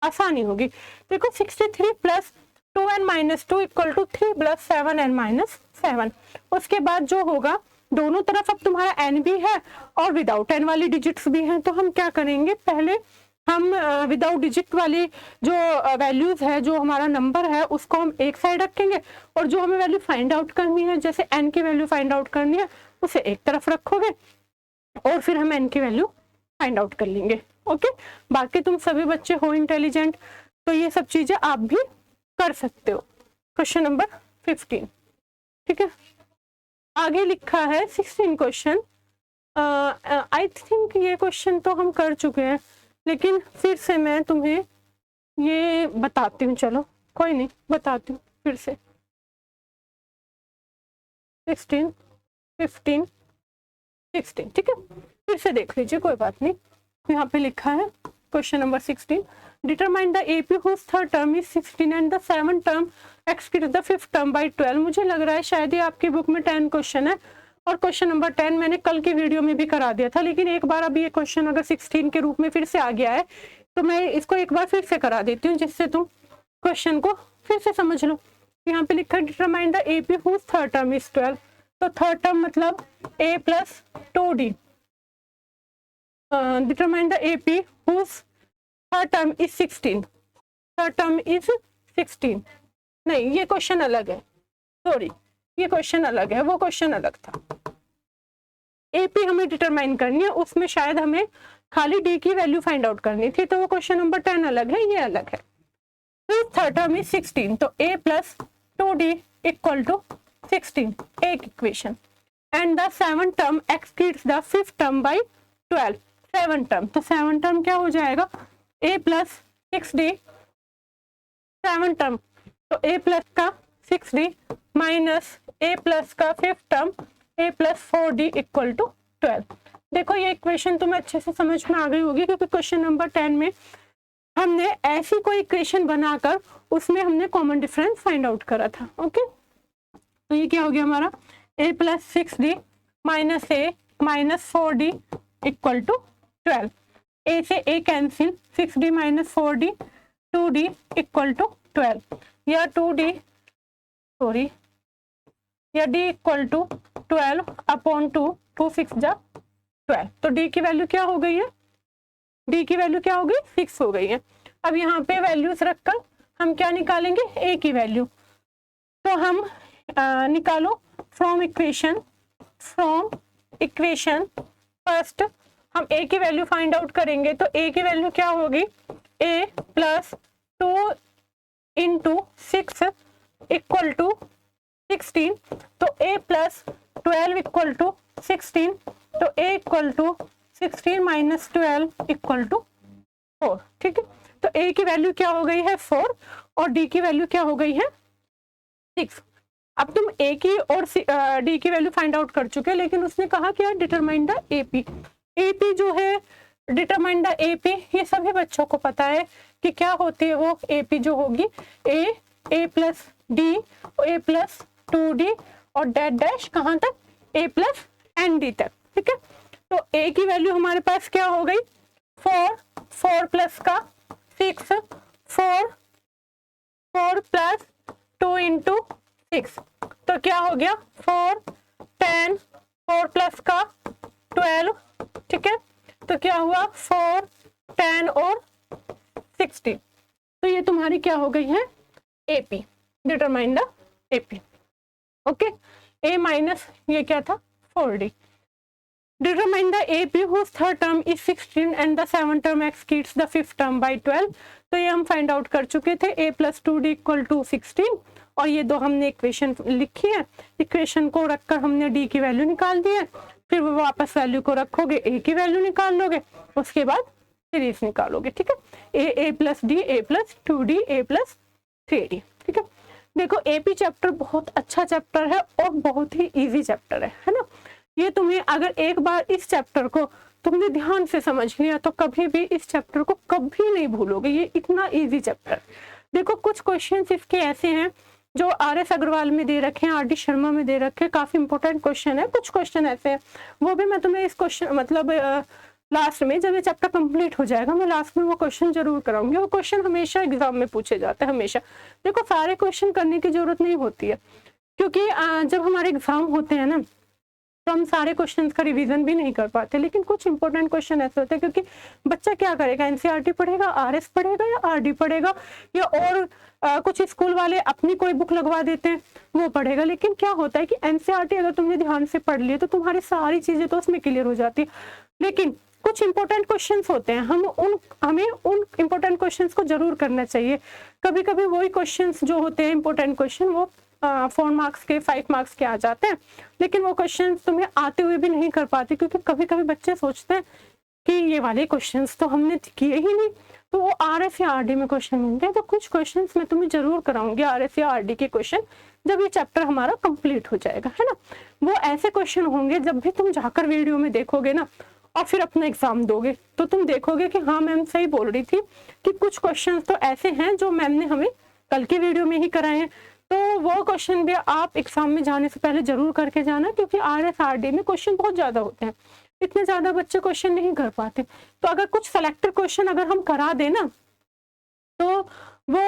आसानी होगी। देखो 63 plus 2n minus 2 equal to 3 plus 7n minus 7। उसके बाद जो होगा, दोनों तरफ अब तुम्हारा n भी है और विदाउट n वाली डिजिट्स भी हैं, तो हम क्या करेंगे, पहले हम विदाउट डिजिट वाली जो वैल्यूज है, जो हमारा नंबर है, उसको हम एक साइड रखेंगे, और जो हमें वैल्यू फाइंड आउट करनी है, जैसे n की वैल्यू फाइंड आउट करनी है, उसे एक तरफ रखोगे और फिर हम n की वैल्यू फाइंड आउट कर लेंगे। ओके, बाकी तुम सभी बच्चे हो इंटेलिजेंट, तो ये सब चीजें आप भी कर सकते हो। Question number 15। ठीक है, आगे लिखा है 16 क्वेश्चन। आई थिंक ये क्वेश्चन तो हम कर चुके हैं, लेकिन फिर से मैं तुम्हें ये बताती हूँ, चलो कोई नहीं, बताती हूँ फिर से। 16, 15, 16। ठीक है, फिर से देख लीजिए, कोई बात नहीं। यहाँ पे लिखा है question number 16, determine the AP whose third term is 16 and the seven term exceeds the fifth term by 12। मुझे लग रहा है शायद ये आपकी बुक में 10 क्वेश्चन है, और क्वेश्चन नंबर 10 मैंने कल की वीडियो में भी करा दिया था, लेकिन एक बार अभी ये क्वेश्चन अगर 16 के रूप में फिर से आ गया है, तो मैं इसको एक बार फिर से करा देती हूँ, जिससे तुम क्वेश्चन को फिर से समझ लो। यहाँ पे लिखा है determine the AP whose third term is 12। तो थर्ड टर्म मतलब a plus 2d। Determine the AP whose third term is 16। Third term is 16। नहीं, ये क्वेश्चन अलग है, सॉरी, ये क्वेश्चन अलग है, वो क्वेश्चन अलग था। एपी हमें डिटरमाइन करनी है, उसमें शायद हमें खाली डी की वैल्यू फाइंड आउट करनी थी, तो वो क्वेश्चन नंबर 10 अलग है, ये अलग है। थर्ड टर्म इज 16, तो a plus 2d equal to 16, एक equation. And the seven term exceeds the fifth term by 12। 7 term, तो 7 टर्म क्या हो जाएगा, a प्लस 6d 7 टर्म, तो a प्लस का 6d माइनस a प्लस का 5th term a plus 4d equal to 12। देखो ये इक्वेशन तुम्हें अच्छे से समझ में आ गई होगी, क्योंकि क्वेश्चन नंबर 10 में हमने ऐसी कोई इक्वेशन बनाकर उसमें हमने कॉमन डिफरेंस फाइंड आउट करा था। ओके, तो ये क्या हो गया हमारा, a plus 6d minus a minus 4d equal to 12। a से a cancel, 6d minus 4d 2d equal to 12, या 2d सॉरी या d इक्वल टू 12 अपॉन 2, 2 6 जा 12, तो d की वैल्यू क्या हो गई है, d की वैल्यू क्या हो गई, 6 हो गई है। अब यहाँ पे वैल्यूज रखकर हम क्या निकालेंगे, a की वैल्यू, तो हम निकालो फ्रॉम इक्वेशन फर्स्ट हम a की वैल्यू फाइंड आउट करेंगे, तो a की वैल्यू क्या होगी, a plus 2 into 6 equal to 16, तो a प्लस 12 इक्वल टू 16, तो a equal to 16 minus 12 equal to 4। ठीक है, तो a की वैल्यू क्या हो गई है 4 और d की वैल्यू क्या हो गई है 6। अब तुम a की और d की वैल्यू फाइंड आउट कर चुके, लेकिन उसने कहा क्या, डिटरमाइन द AP जो है, डिटरमाइन द AP, ये सभी बच्चों को पता है कि क्या होती है वो AP जो होगी, a plus d, a plus 2d और डैश डैश कहाँ तक, a प्लस nd तक। ठीक है, तो a की वैल्यू हमारे पास क्या हो गई 4 प्लस का 6, 4 प्लस 2 इंटू 6, तो क्या हो गया 4 10, 4 प्लस का 12। ठीक है, तो क्या हुआ 4 10 और 16, तो ये तुम्हारी क्या हो गई है AP, determine the AP। Okay, a minus ये क्या था 4d, determine the AP whose third term is 16 and the 7th term exceeds the 5th term by 12। तो ये हम फाइंड आउट कर चुके थे, a plus 2d equal to 16, और ये दो हमने इक्वेशन लिखी है, इक्वेशन को रखकर हमने d की वैल्यू निकाल दी है, फिर वो वापस वैल्यू को रखोगे a की वैल्यू निकाल लोगे, उसके बाद सीरीज निकालोगे। ठीक है, a plus d, a plus 2d, a plus 3d। ठीक है, देखो AP चैप्टर बहुत अच्छा चैप्टर है और बहुत ही इजी चैप्टर है ना। ये तुम्हें अगर एक बार इस चैप्टर को तुमने ध्यान से समझ लिया तो कभी भी इस चैप्टर को कभी नहीं भूलोगे, ये इतना इजी चैप्टर। देखो कुछ क्वेश्चंस इसके ऐसे हैं जो RS अग्रवाल में दे रखे हैं, RD शर्मा में दे रखे हैं, काफी इंपॉर्टेंट क्वेश्चन है। कुछ क्वेश्चन ऐसे हैं, वो भी मैं तुम्हें इस क्वेश्चन मतलब लास्ट में जब ये चैप्टर कंप्लीट हो जाएगा मैं लास्ट में वो क्वेश्चन जरूर कराऊंगी। वो क्वेश्चन हमेशा एग्जाम में पूछे जाते हैं, हमेशा। देखो सारे क्वेश्चन करने की जरूरत नहीं होती है, क्योंकि जब हमारे एग्जाम होते हैं ना तो हम सारे क्वेश्चंस का रिवीजन भी नहीं कर पाते, लेकिन कुछ इंपॉर्टेंट क्वेश्चन ऐसे होते हैं, क्योंकि बच्चा क्या करेगा, एनसीईआरटी पढ़ेगा, RS पढ़ेगा या RD पढ़ेगा, या और कुछ स्कूल वाले अपनी कोई बुक लगवा देते हैं वो पढ़ेगा। लेकिन क्या होता है कि एनसीईआरटी अगर तुमने ध्यान से पढ़ लिया तो तुम्हारी सारी चीजें तो उसमें क्लियर हो जाती है, लेकिन कुछ इंपॉर्टेंट क्वेश्चंस होते हैं, हमें उन इंपॉर्टेंट क्वेश्चंस को जरूर करना चाहिए। कभी कभी वही क्वेश्चंस जो होते हैं इंपॉर्टेंट क्वेश्चन वो 4 मार्क्स के 5 मार्क्स के आ जाते हैं, लेकिन वो क्वेश्चंस तुम्हें आते हुए भी नहीं कर पाते, क्योंकि कभी कभी बच्चे सोचते हैं कि ये वाले क्वेश्चंस तो हमने किए ही नहीं, तो वो RS या RD में क्वेश्चन मिलते हैं। तो कुछ क्वेश्चंस मैं तुम्हें जरूर कराऊंगी RS या RD के क्वेश्चन, जब ये चैप्टर हमारा कंप्लीट हो जाएगा, है ना। वो ऐसे क्वेश्चन होंगे जब भी तुम जाकर वीडियो में देखोगे ना और फिर अपना एग्जाम दोगे तो तुम देखोगे कि हाँ मैम सही बोल रही थी कि कुछ क्वेश्चंस तो ऐसे हैं जो मैम ने हमें कल के वीडियो में ही कराए हैं। तो वो क्वेश्चन भी आप एग्जाम में जाने से पहले जरूर करके जाना, क्योंकि RS RD में क्वेश्चन बहुत ज्यादा होते हैं, इतने ज्यादा बच्चे क्वेश्चन नहीं कर पाते। तो अगर कुछ सेलेक्टेड क्वेश्चन अगर हम करा दें ना तो वो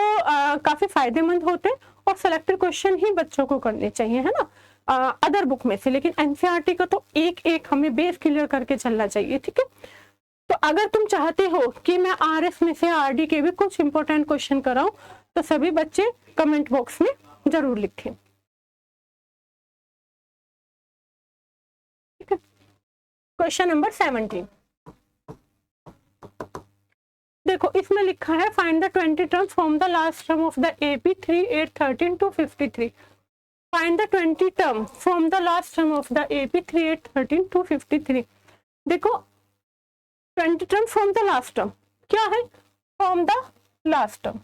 काफी फायदेमंद होते हैं, और सेलेक्टेड क्वेश्चन ही बच्चों को करने चाहिए, है ना, अदर बुक में से। लेकिन एनसीईआरटी का तो एक एक हमें बेस क्लियर करके चलना चाहिए। ठीक है, तो अगर तुम चाहते हो कि मैं RS में से RD के भी कुछ इंपॉर्टेंट क्वेश्चन कराऊं तो सभी बच्चे कमेंट बॉक्स में जरूर लिखें। ठीक है, क्वेश्चन नंबर 17 देखो, इसमें लिखा है find the 20 terms from the last term of the AP 3, 8, 13 to 53। Find the 20 term from the last term of the AP 3, 8, 13 to 53। देखो 20 term from the last term, क्या है फ्रॉम द लास्ट टर्म।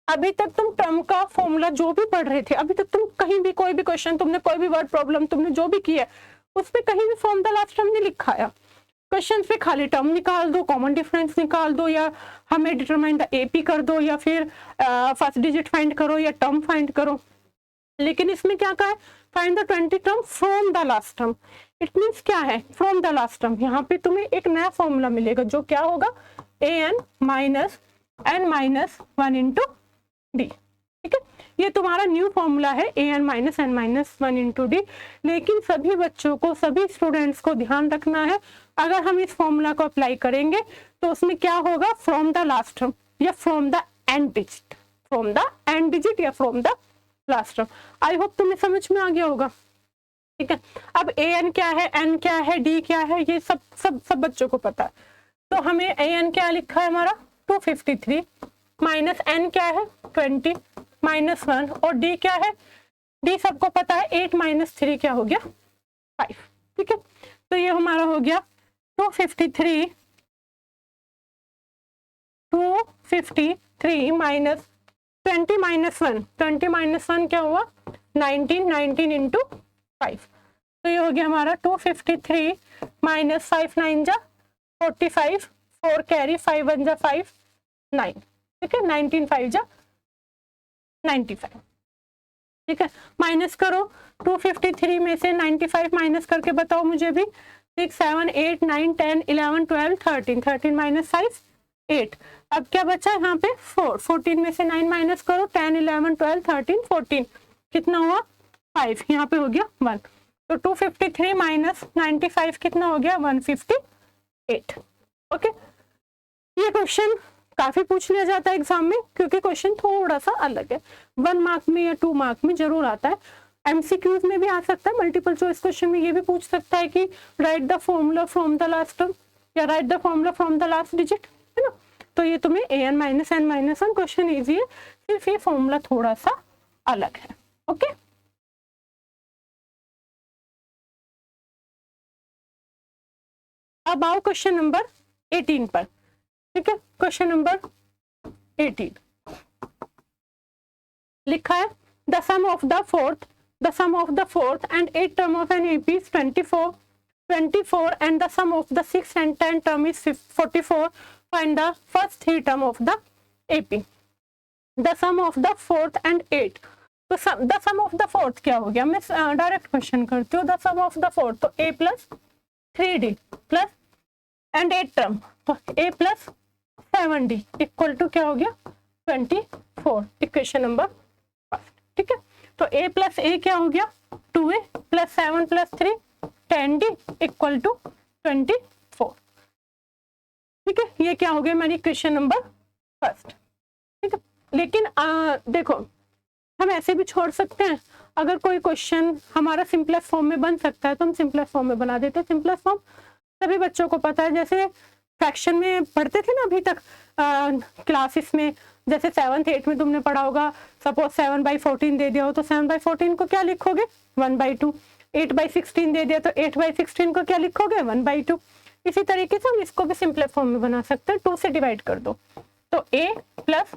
अभी तक तुम term का formula जो भी पढ़ रहे थे, अभी तक तुम कहीं भी कोई भी क्वेश्चन तुमने, कोई भी वर्ड प्रॉब्लम तुमने जो भी किया उसमें कहीं भी फ्रॉम द लास्ट टर्म नहीं लिखा है। क्वेश्चन पे खाली टर्म निकाल दो, कॉमन डिफरेंस निकाल दो, या हमें डिटरमाइन द एपी कर दो, या फिर फर्स्ट डिजिट फाइंड करो, या टर्म फाइंड करो। लेकिन इसमें क्या कहा है, find the 20 term from the last term. It means क्या है फ्रॉम द लास्ट टर्म, यहाँ पे तुम्हें एक नया फॉर्मूला मिलेगा जो क्या होगा an minus n minus 1 into d. ठीक है, ये तुम्हारा न्यू फॉर्मूला है an minus n minus 1 into D. लेकिन सभी बच्चों को, सभी स्टूडेंट्स को ध्यान रखना है, अगर हम इस फॉर्मूला को अप्लाई करेंगे तो उसमें क्या होगा फ्रॉम द लास्ट टर्म या from the end digit, from the end digit या from the last term. I hope तुम्हें समझ में आ गया होगा। ठीक है, अब an क्या है, n क्या है, d क्या है, ये सब सब सब बच्चों को पता है। तो हमें an क्या लिखा है हमारा 253, माइनस n क्या है 20 माइनस 1, और d क्या है, d सबको पता है 8 माइनस 3 क्या हो गया 5। ठीक है, तो ये हमारा हो गया 253 माइनस 20 माइनस 1, 20 माइनस 1 क्या हुआ 19, 19 इंटू 5। तो ये हो गया हमारा 253 माइनस 5 9 जा 45, 4 कैरी 5 1 जा 5 9। ठीक है, 19 5 जा 95। ठीक है, माइनस करो 253 में से 95 माइनस करके बताओ मुझे भी। 6 7 8 9 10 11 12 13, 13 माइनस 5 8। अब क्या बचा यहाँ पे 4, 14 में से 9 माइनस करो, 10 11 12 13 14, कितना हुआ 5, यहाँ पे हो गया 1। तो 253 माइनस 95 कितना हो गया 158। ओके, ये क्वेश्चन काफी पूछ लिया जाता है एग्जाम में, क्योंकि क्वेश्चन थोड़ा सा अलग है, 1 मार्क में या 2 मार्क में जरूर आता है। एमसीक्यूज में भी आ सकता है, मल्टीपल चॉइस क्वेश्चन में ये भी पूछ सकता है कि write the formula from the last term या write the formula from the last digit, है ना। तो ये तुम्हें an minus n minus 1 question easy है, सिर्फ ये फॉर्मूला थोड़ा सा अलग है। ओके, अब आओ क्वेश्चन नंबर 18 पर। ठीक है, क्वेश्चन नंबर 18 लिखा है the sum of the fourth and 8th term of an AP is 24 and the sum of the 6th and 10th term is 44. Find the first 3 term of the AP. The sum of the 4th and 8th. तो the sum of the fourth क्या हो गया, मैं direct question करती हूँ। The sum of the fourth तो a plus 3d plus and 8 term तो a plus 7d equal to क्या हो गया 24, इक्वेशन नंबर 5। ठीक है, तो a प्लस a क्या हो गया 2a plus 7 plus 3 10d equal to 24। ठीक है, ये क्या हो गया मेरी इक्वेशन नंबर 1। ठीक है, लेकिन देखो हम ऐसे भी छोड़ सकते हैं, अगर कोई क्वेश्चन हमारा सिंपलेस्ट फॉर्म में बन सकता है तो हम सिंपलेस्ट फॉर्म में बना देते हैं। सिंपलेस्ट फॉर्म सभी बच्चों को पता है, जैसे फ्रैक्शन में पढ़ते थे ना अभी तक क्लासेस में, जैसे 7th 8th में तुमने पढ़ा होगा, सपोज 7/14 दे दिया हो तो 7/14 को क्या लिखोगे 1/2, 8/16 दे दिया तो 8/16 को क्या लिखोगे 1/2। इसी तरीके से हम इसको भी सिंपलेस्ट फॉर्म में बना सकते हैं, 2 से डिवाइड कर दो तो a प्लस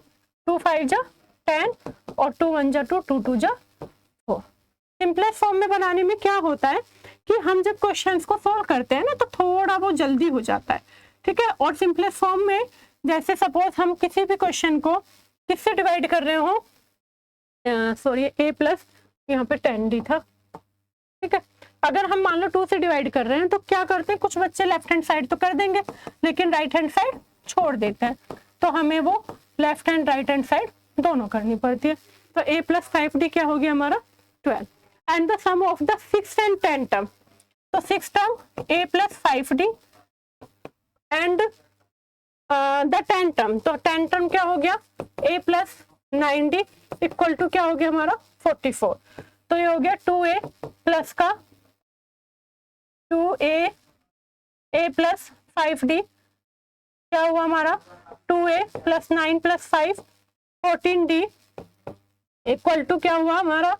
2 5 जा 10 और 2 1 जा 2 2 2 जा 4। सिंपलेस्ट फॉर्म में बनाने में क्या होता है कि हम जब क्वेश्चंस को सॉल्व करते हैं ना तो थोड़ा वो जल्दी हो जाता है। ठीक है, और सिंपलेस्ट फॉर्म में जैसे सपोज हम किसी भी क्वेश्चन को किससे डिवाइड कर रहे हो, सॉरी a प्लस यहाँ पे 10d था। ठीक है, अगर हम मान लो 2 से डिवाइड कर रहे हैं तो क्या करते हैं, कुछ बच्चे लेफ्ट हैंड साइड तो कर देंगे लेकिन राइट हैंड साइड छोड़ देते हैं, तो हमें वो left hand right hand side दोनों करनी पड़ती है। तो a प्लस 5d क्या हो गया हमारा 12 and the sum of the 6th and 10th term, तो 6th term a plus 5d and the 10th term, तो 10th टर्म क्या हो गया a plus 9d equal to क्या हो गया हमारा 44। तो ये हो गया 2a प्लस का 2a प्लस 5d क्या हुआ हमारा 2a plus 9 plus 5 14d equal to क्या हुआ हमारा,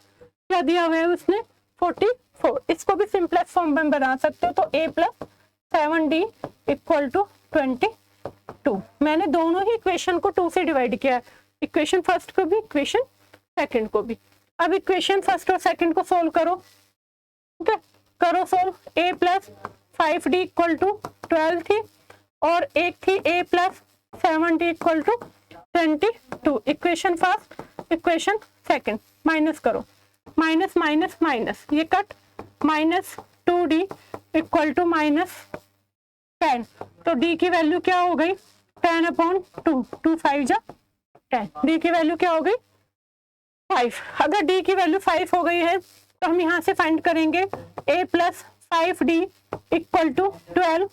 क्या दिया हुआ है उसने 44। इसको भी सिंपलेस्ट फॉर्म में बना सकते हो, तो a plus 7d equal to 22। मैंने दोनों ही इक्वेशन को 2 से डिवाइड किया है, इक्वेशन फर्स्ट को भी, इक्वेशन सेकंड को भी। अब इक्वेशन फर्स्ट और सेकंड को सोल्व करो, ठीक है, करो solve. a plus 5d equal to 12 थी, और एक थी a plus 7d equal to 22। Equation first, equation second, minus करो, माइनस माइनस माइनस, ये cut, minus 2d equal to minus 10। तो d की वैल्यू क्या हो गई, 10/2, 2 5 जा 10, d की वैल्यू क्या हो गई 5। अगर d की वैल्यू 5 हो गई है तो हम यहाँ से फाइंड करेंगे a plus 5d equal to 12,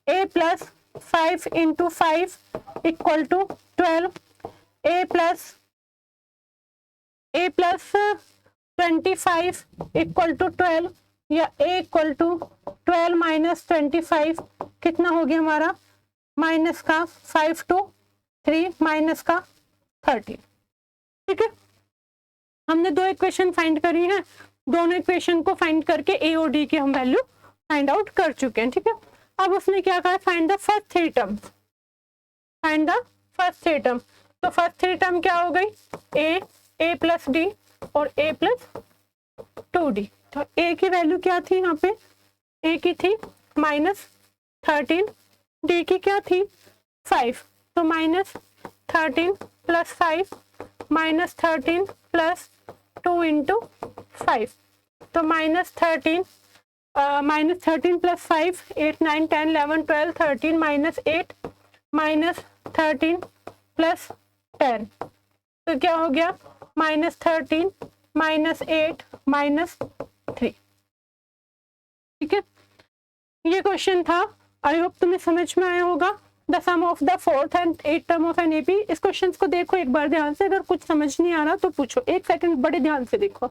a plus 5 into 5 equal to 12, a plus 25 equal to 12, या a इक्वल टू 12 माइनस 25 कितना हो गया हमारा, माइनस का 5 to 3 माइनस का 13। ठीक है, हमने दो इक्वेशन फाइंड करी है, दोनों इक्वेशन को फाइंड करके a और d की हम वैल्यू फाइंड आउट कर चुके हैं। ठीक है, अब उसने क्या कहा, find the first three term, find the first three term. तो फर्स्ट थ्री टर्म क्या हो गई, a प्लस d और a प्लस 2d। तो a की वैल्यू क्या थी यहाँ पे, a की थी -13, d की क्या थी 5, तो -13 प्लस 5 -13 प्लस 2 इंटू 5, तो -13 प्लस 5 8 9 10 11 12 13 -8 -13 प्लस 10, तो क्या हो गया -13 -8 -3। ठीक है, ये क्वेश्चन था, आई होप तुम्हें समझ में आया होगा। The sum of the fourth and eight term of an AP. इस क्वेश्चन को देखो एक बार ध्यान से, अगर कुछ समझ नहीं आ रहा तो पूछो, एक सेकंड बड़े ध्यान से देखो।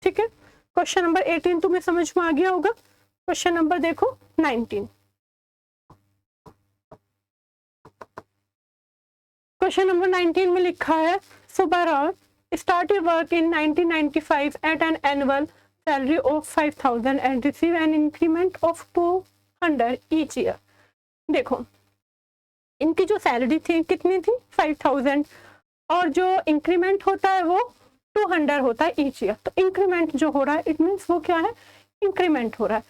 ठीक है, क्वेश्चन नंबर 18 तुम्हें समझ में आ गया होगा। क्वेश्चन नंबर देखो 19। क्वेश्चन नंबर 19 में लिखा है, Subbarao started work in 1995 at an annual salary of 5,000 and receive an increment of 200 each year। देखो इनकी जो सैलरी थी कितनी थी 5,000, और जो इंक्रीमेंट होता है वो 200 होता है ईच ईयर। तो इंक्रीमेंट जो हो रहा है इट मीन्स वो क्या है, इंक्रीमेंट हो रहा है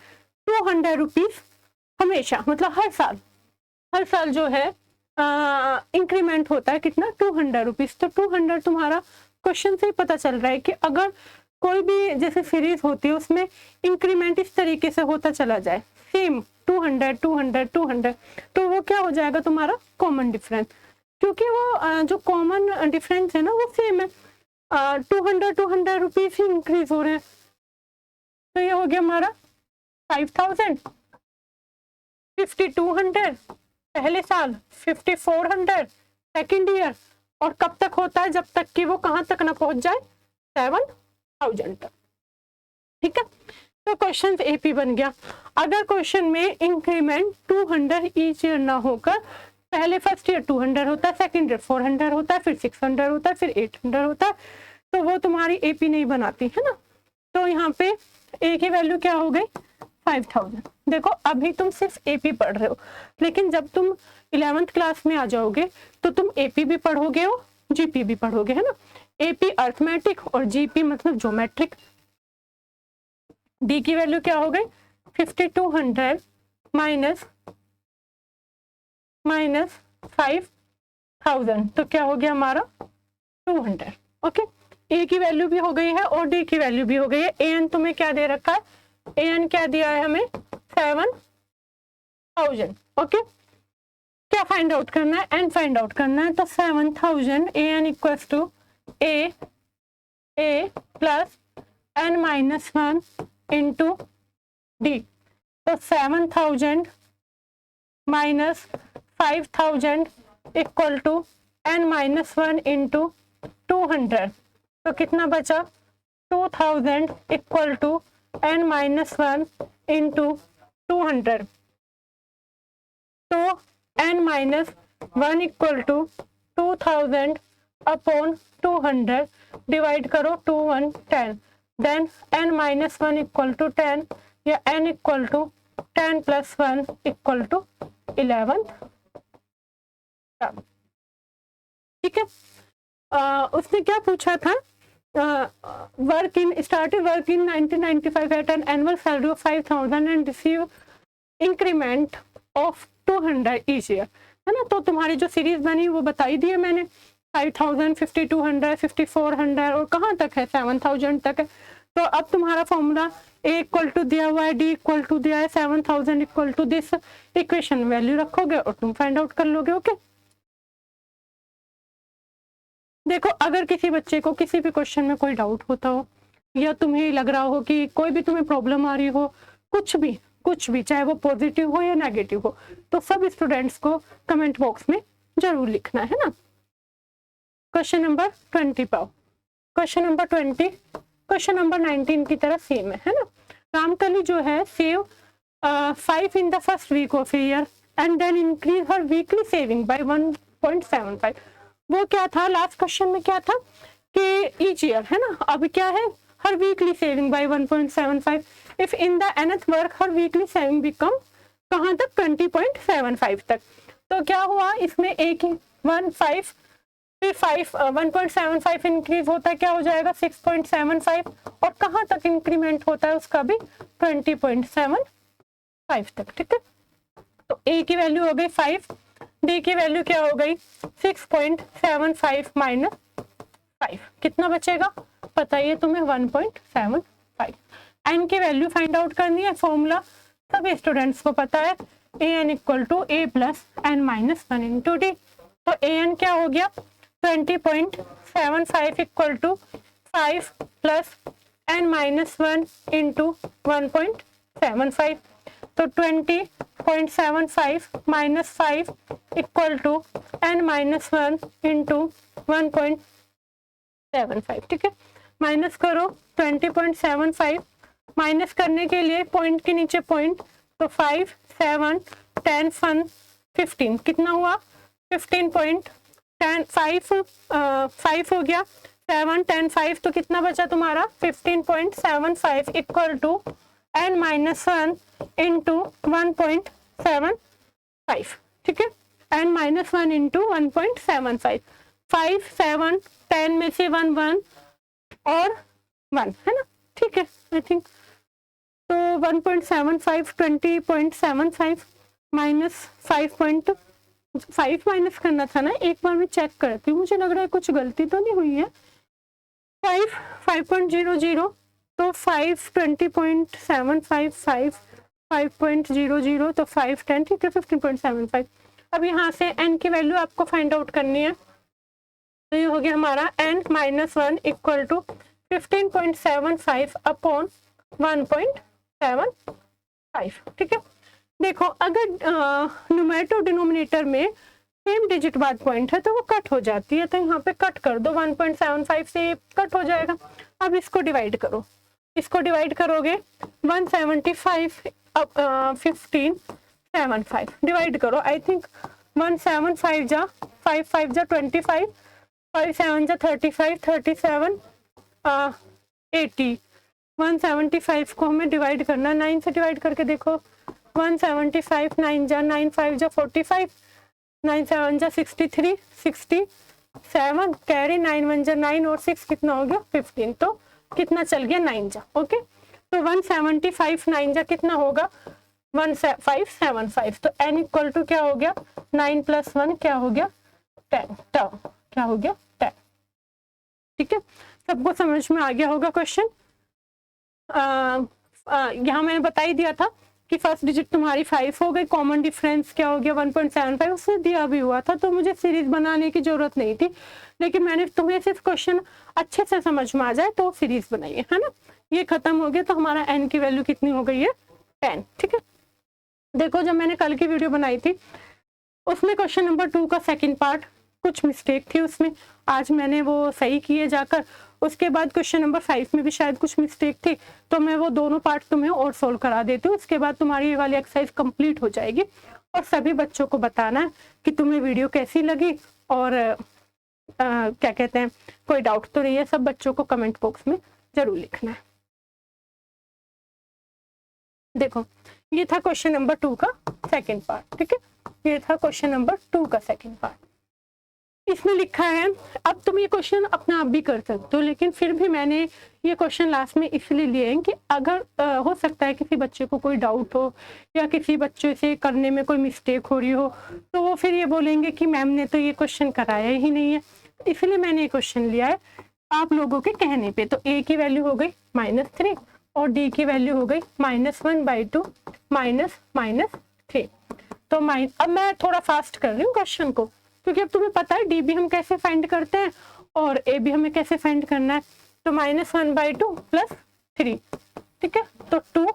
200 रुपीज हमेशा, मतलब हर साल जो है इंक्रीमेंट होता है कितना 200 रुपीज। तो 200 तुम्हारा क्वेश्चन से ही पता चल रहा है कि अगर कोई भी जैसे सीरीज होती है उसमें इंक्रीमेंट इस तरीके से होता चला जाए सेम 200 200 200, तो वो क्या हो जाएगा तुम्हारा कॉमन डिफरेंस, क्योंकि वो जो कॉमन डिफरेंस है ना वो सेम है, 200 रुपीज ही इंक्रीज हो रहे हैं। तो ये हो गया हमारा 5,000, 5,200 पहले साल, 5,400 सेकेंड ईयर, और कब तक होता है, जब तक कि वो कहां तक ना पहुंच जाए 7,000 तक। ठीक है, तो क्वेश्चन एपी बन गया। अगर क्वेश्चन में इंक्रीमेंट 200 ईच ईयर ना होकर पहले फर्स्ट ईयर 200 होता है, सेकेंड ईयर 400 होता है, फिर 600 होता है, फिर 800 होता है, तो वो तुम्हारी एपी नहीं बनाती है ना। तो यहाँ पे ए की वैल्यू क्या हो गई 5,000। देखो अभी तुम सिर्फ एपी पढ़ रहे हो, लेकिन जब तुम 11th क्लास में आ जाओगे तो तुम एपी भी पढ़ोगे हो, जीपी भी पढ़ोगे, है ना। एपी अर्थमेटिक और जीपी मतलब ज्योमेट्रिक। डी की वैल्यू क्या हो गई 5,200 माइनस 5,000, तो क्या हो गया हमारा 200। ओके, ए की वैल्यू भी हो गई है और डी की वैल्यू भी हो गई है। ए एन तुम्हें क्या दे रखा है, ए एन क्या दिया है हमें 7,000। ओके, क्या फाइंड आउट करना है, एन फाइंड आउट करना है। तो 7,000 a n equals to a plus N minus 1 into D. तो 7,000 minus 5,000 equal to n minus 1 into 200, तो कितना बचा 2,000 equal to n minus 1 into 200। तो n minus 1 equal to 2000 upon 200 divide करो 2 1 10, then n minus 1 equal to 10 या n equal to 10 plus 1 equal to 11। ठीक है, उसने क्या पूछा था, work in started work in 1995 at an annual salary of 5000 and receive increment of 200 each year, है ना। तो तुम्हारी जो सीरीज बनी वो बताई दी है मैंने, 5000, 5200, 5400 और कहाँ तक है 7000 तक है। तो अब तुम्हारा फॉर्मूला ए इक्वल टू दिया हुआ है, डी इक्वल टू दिया है, 7000 equal to this, equation value रखोगे और तुम फाइंड आउट कर लोगे। ओके, देखो अगर किसी बच्चे को किसी भी क्वेश्चन में कोई डाउट होता हो या तुम्हें लग रहा हो कि कोई भी तुम्हें प्रॉब्लम आ रही हो, कुछ भी चाहे वो पॉजिटिव हो या नेगेटिव हो, तो सब स्टूडेंट्स को कमेंट बॉक्स में जरूर लिखना है ना। क्वेश्चन नंबर 20 पाओ, क्वेश्चन नंबर 20 क्वेश्चन नंबर 19 की तरह सेम है ना। रामकली जो है save 5 in the first week of year and then increase her weekly saving by 1.75। वो क्या था लास्ट क्वेश्चन में, क्या था कि ईच ईयर, है ना। अब क्या है, हर weekly saving by 1.75। If in the nth work हर वीकली सेविंग बिकम कहाँ तक 20.75 तक। तो क्या हुआ इसमें, एक 1.5 फिर 1.75 इंक्रीज होता है, क्या हो जाएगा 6.75 और कहाँ तक इंक्रीमेंट होता है उसका भी 20.75 तक। ठीक है, तो ए की वैल्यू हो गई 5, डी की वैल्यू क्या हो गई 6.75 माइनस 5, कितना बचेगा पता है तुम्हें 1.75। एन की वैल्यू फाइंड आउट करनी है, फॉर्मूला सभी स्टूडेंट्स को पता है, a n equal to a plus N minus 1 into D. तो ए एन क्या हो गया 20.75 equal to 5 plus N minus 1 into 1.75। तो 20.75 minus 5 equal to n minus 1 into 1.75। ठीक है, माइनस करो 20.75, माइनस करने के लिए पॉइंट के नीचे पॉइंट, तो 5 7 10 1 15 कितना हुआ 15.5 हो गया, 7 10 5 तो कितना बचा तुम्हारा 15.75 equal to n minus 1 into 1.75। ठीक है, n माइनस 1 इंटू 1.75, 5 7 10 में से 1 1 और 1 है ना। ठीक है, आई थिंक तो 1.75 20.75 माइनस 5 माइनस करना था ना, एक बार मैं चेक करती हूँ, मुझे लग रहा है कुछ गलती तो नहीं हुई है। 5.00 तो 5 20.75 5.00 तो 5 10, ठीक है 15.75। अब यहाँ से n की वैल्यू आपको फाइंड आउट करनी है, तो ये हो गया हमारा n minus 1 equal to 15.75 upon 1.75। ठीक है, देखो अगर न्यूमरेटर डिनोमिनेटर में सेम डिजिट बाद पॉइंट है तो वो कट हो जाती है, तो यहाँ पे कट कर दो, 1.75 से कट हो जाएगा। अब इसको डिवाइड करो, इसको डिवाइड करोगे 175 1575 डिवाइड करो, आई थिंक 175 जा 5 5 जा 25, 5 7 जा 35 37 80, 175 को हमें डिवाइड करना, 9 से डिवाइड करके देखो, 175 9 जा 9 5 जा 45, 9 7 जा 63 67 कैरी 9 1 जा 9 और 6 कितना हो गया 15, तो कितना चल गया 9 जा। ओके, तो 175 9 जा कितना होगा 1575, तो n इक्वल टू क्या हो गया 9 प्लस 1 क्या हो गया 10, क्या हो गया 10। ठीक है, सबको समझ में आ गया होगा क्वेश्चन। यहाँ मैंने बता ही दिया था कि फर्स्ट डिजिट तुम्हारी 5 हो गई, कॉमन डिफरेंस क्या हो गया 1.75, उससे दिया भी हुआ था, तो मुझे सीरीज बनाने की जरूरत नहीं थी, लेकिन मैंने तुम्हें सिर्फ क्वेश्चन अच्छे से समझ में आ जाए तो सीरीज बनाइए, है ना। ये खत्म हो गया, तो हमारा n की वैल्यू कितनी हो गई है 10। ठीक है, देखो जब मैंने कल की वीडियो बनाई थी उसमें क्वेश्चन नंबर 2 का सेकंड पार्ट कुछ मिस्टेक थी उसमें, आज मैंने वो सही किए जाकर उसके बाद क्वेश्चन नंबर 5 में भी शायद कुछ मिस्टेक थी, तो मैं वो दोनों पार्ट तुम्हें और सोल्व करा देती हूँ। उसके बाद तुम्हारी ये वाली एक्सरसाइज कंप्लीट हो जाएगी। और सभी बच्चों को बताना है कि तुम्हें वीडियो कैसी लगी और क्या कहते हैं, कोई डाउट तो नहीं है। सब बच्चों को कमेंट बॉक्स में जरूर लिखना है। देखो ये था क्वेश्चन नंबर 2 का सेकंड पार्ट, ठीक है, ये था क्वेश्चन नंबर 2 का सेकंड पार्ट। इसमें लिखा है, अब तुम ये क्वेश्चन अपना आप भी कर सकते हो, लेकिन फिर भी मैंने ये क्वेश्चन लास्ट में इसलिए लिए हैं कि अगर हो सकता है किसी बच्चे को कोई डाउट हो या किसी बच्चे से करने में कोई मिस्टेक हो रही हो, तो वो फिर ये बोलेंगे कि मैम ने तो ये क्वेश्चन कराया ही नहीं है। इसलिए मैंने ये क्वेश्चन लिया है आप लोगों के कहने पे। तो ए की वैल्यू हो गई -3 और डी की वैल्यू हो गई -1/2 -3। तो अब मैं थोड़ा फास्ट कर रही हूँ क्वेश्चन को, क्योंकि अब तुम्हें पता है डी भी हम कैसे फाइंड करते हैं और ए भी हमें कैसे फाइंड करना है। तो -1/2 + 3, ठीक है, तो 2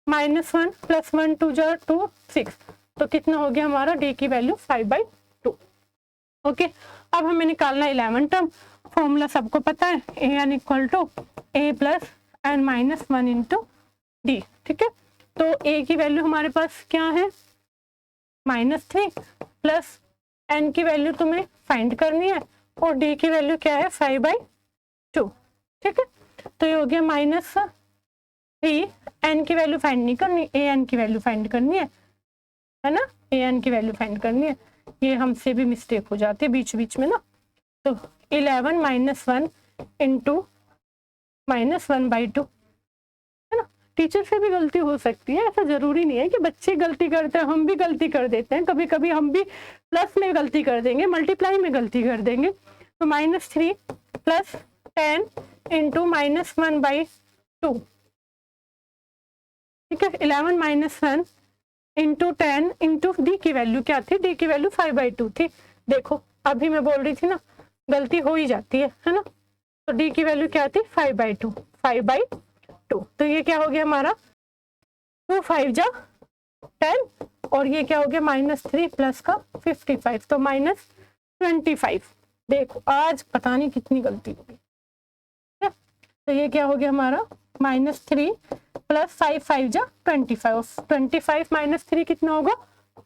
-1 + 1 2 2 6, तो कितना हो गया हमारा, डी की वैल्यू 5/2। ओके, अब हमें निकालना 11 टर्म। फॉर्मूला सबको पता है, an = a + n - 1 × d, ठीक है। तो a की वैल्यू हमारे पास क्या है, -3 प्लस n की वैल्यू तुम्हें फाइंड करनी है और d की वैल्यू क्या है, 5/2, ठीक है। तो ये हो गया -3, n की वैल्यू फाइंड नहीं करनी, an की वैल्यू फाइंड करनी है ना, an की वैल्यू फाइंड करनी है। ये हमसे भी मिस्टेक हो जाती है बीच बीच में ना। तो 11 - 1 × -1/2, है ना। टीचर से भी गलती हो सकती है, ऐसा जरूरी नहीं है कि बच्चे गलती करते हैं, हम भी गलती कर देते हैं। कभी कभी हम भी प्लस में गलती कर देंगे, मल्टीप्लाई में गलती कर देंगे। तो -3 + 10 × -1/2, ठीक है। 11 - 1 × 10 × डी की वैल्यू क्या थी, डी की वैल्यू 5/2 थी। देखो अभी मैं बोल रही थी ना, गलती हो ही जाती है ना। तो डी की वैल्यू क्या थी, 5/2। तो ये क्या हो गया हमारा, 2 5 जा 10 और ये क्या हो गया, -3 प्लस का 55, तो -25। देखो आज पता नहीं कितनी गलती होगी। तो ये क्या हो गया हमारा, -3 + 5 5 जा 25, 25 - 3 कितना होगा,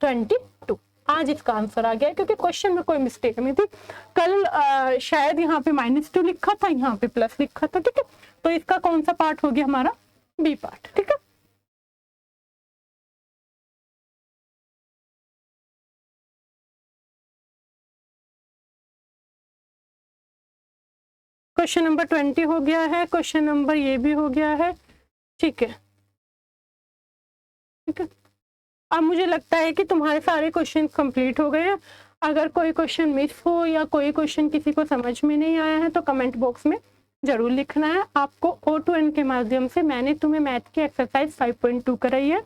22। आज इसका आंसर आ गया क्योंकि क्वेश्चन में कोई मिस्टेक नहीं थी। कल शायद यहाँ पे -2 लिखा था, यहाँ पे प्लस लिखा था, ठीक है। तो इसका कौन सा पार्ट हो गया हमारा, बी पार्ट, ठीक है। क्वेश्चन नंबर 20 हो गया है, क्वेश्चन नंबर ये भी हो गया है, ठीक है, ठीक है। अब मुझे लगता है कि तुम्हारे सारे क्वेश्चन कंप्लीट हो गए हैं। अगर कोई क्वेश्चन मिस हो या कोई क्वेश्चन किसी को समझ में नहीं आया है तो कमेंट बॉक्स में जरूर लिखना है। आपको O2N के माध्यम से मैंने तुम्हें मैथ की एक्सरसाइज 5.2 कराई है।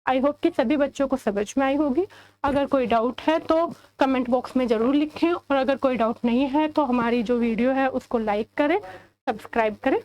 आई होप कि सभी बच्चों को समझ में आई होगी। अगर कोई डाउट है तो कमेंट बॉक्स में जरूर लिखें और अगर कोई डाउट नहीं है तो हमारी जो वीडियो है उसको लाइक करें, सब्सक्राइब करें।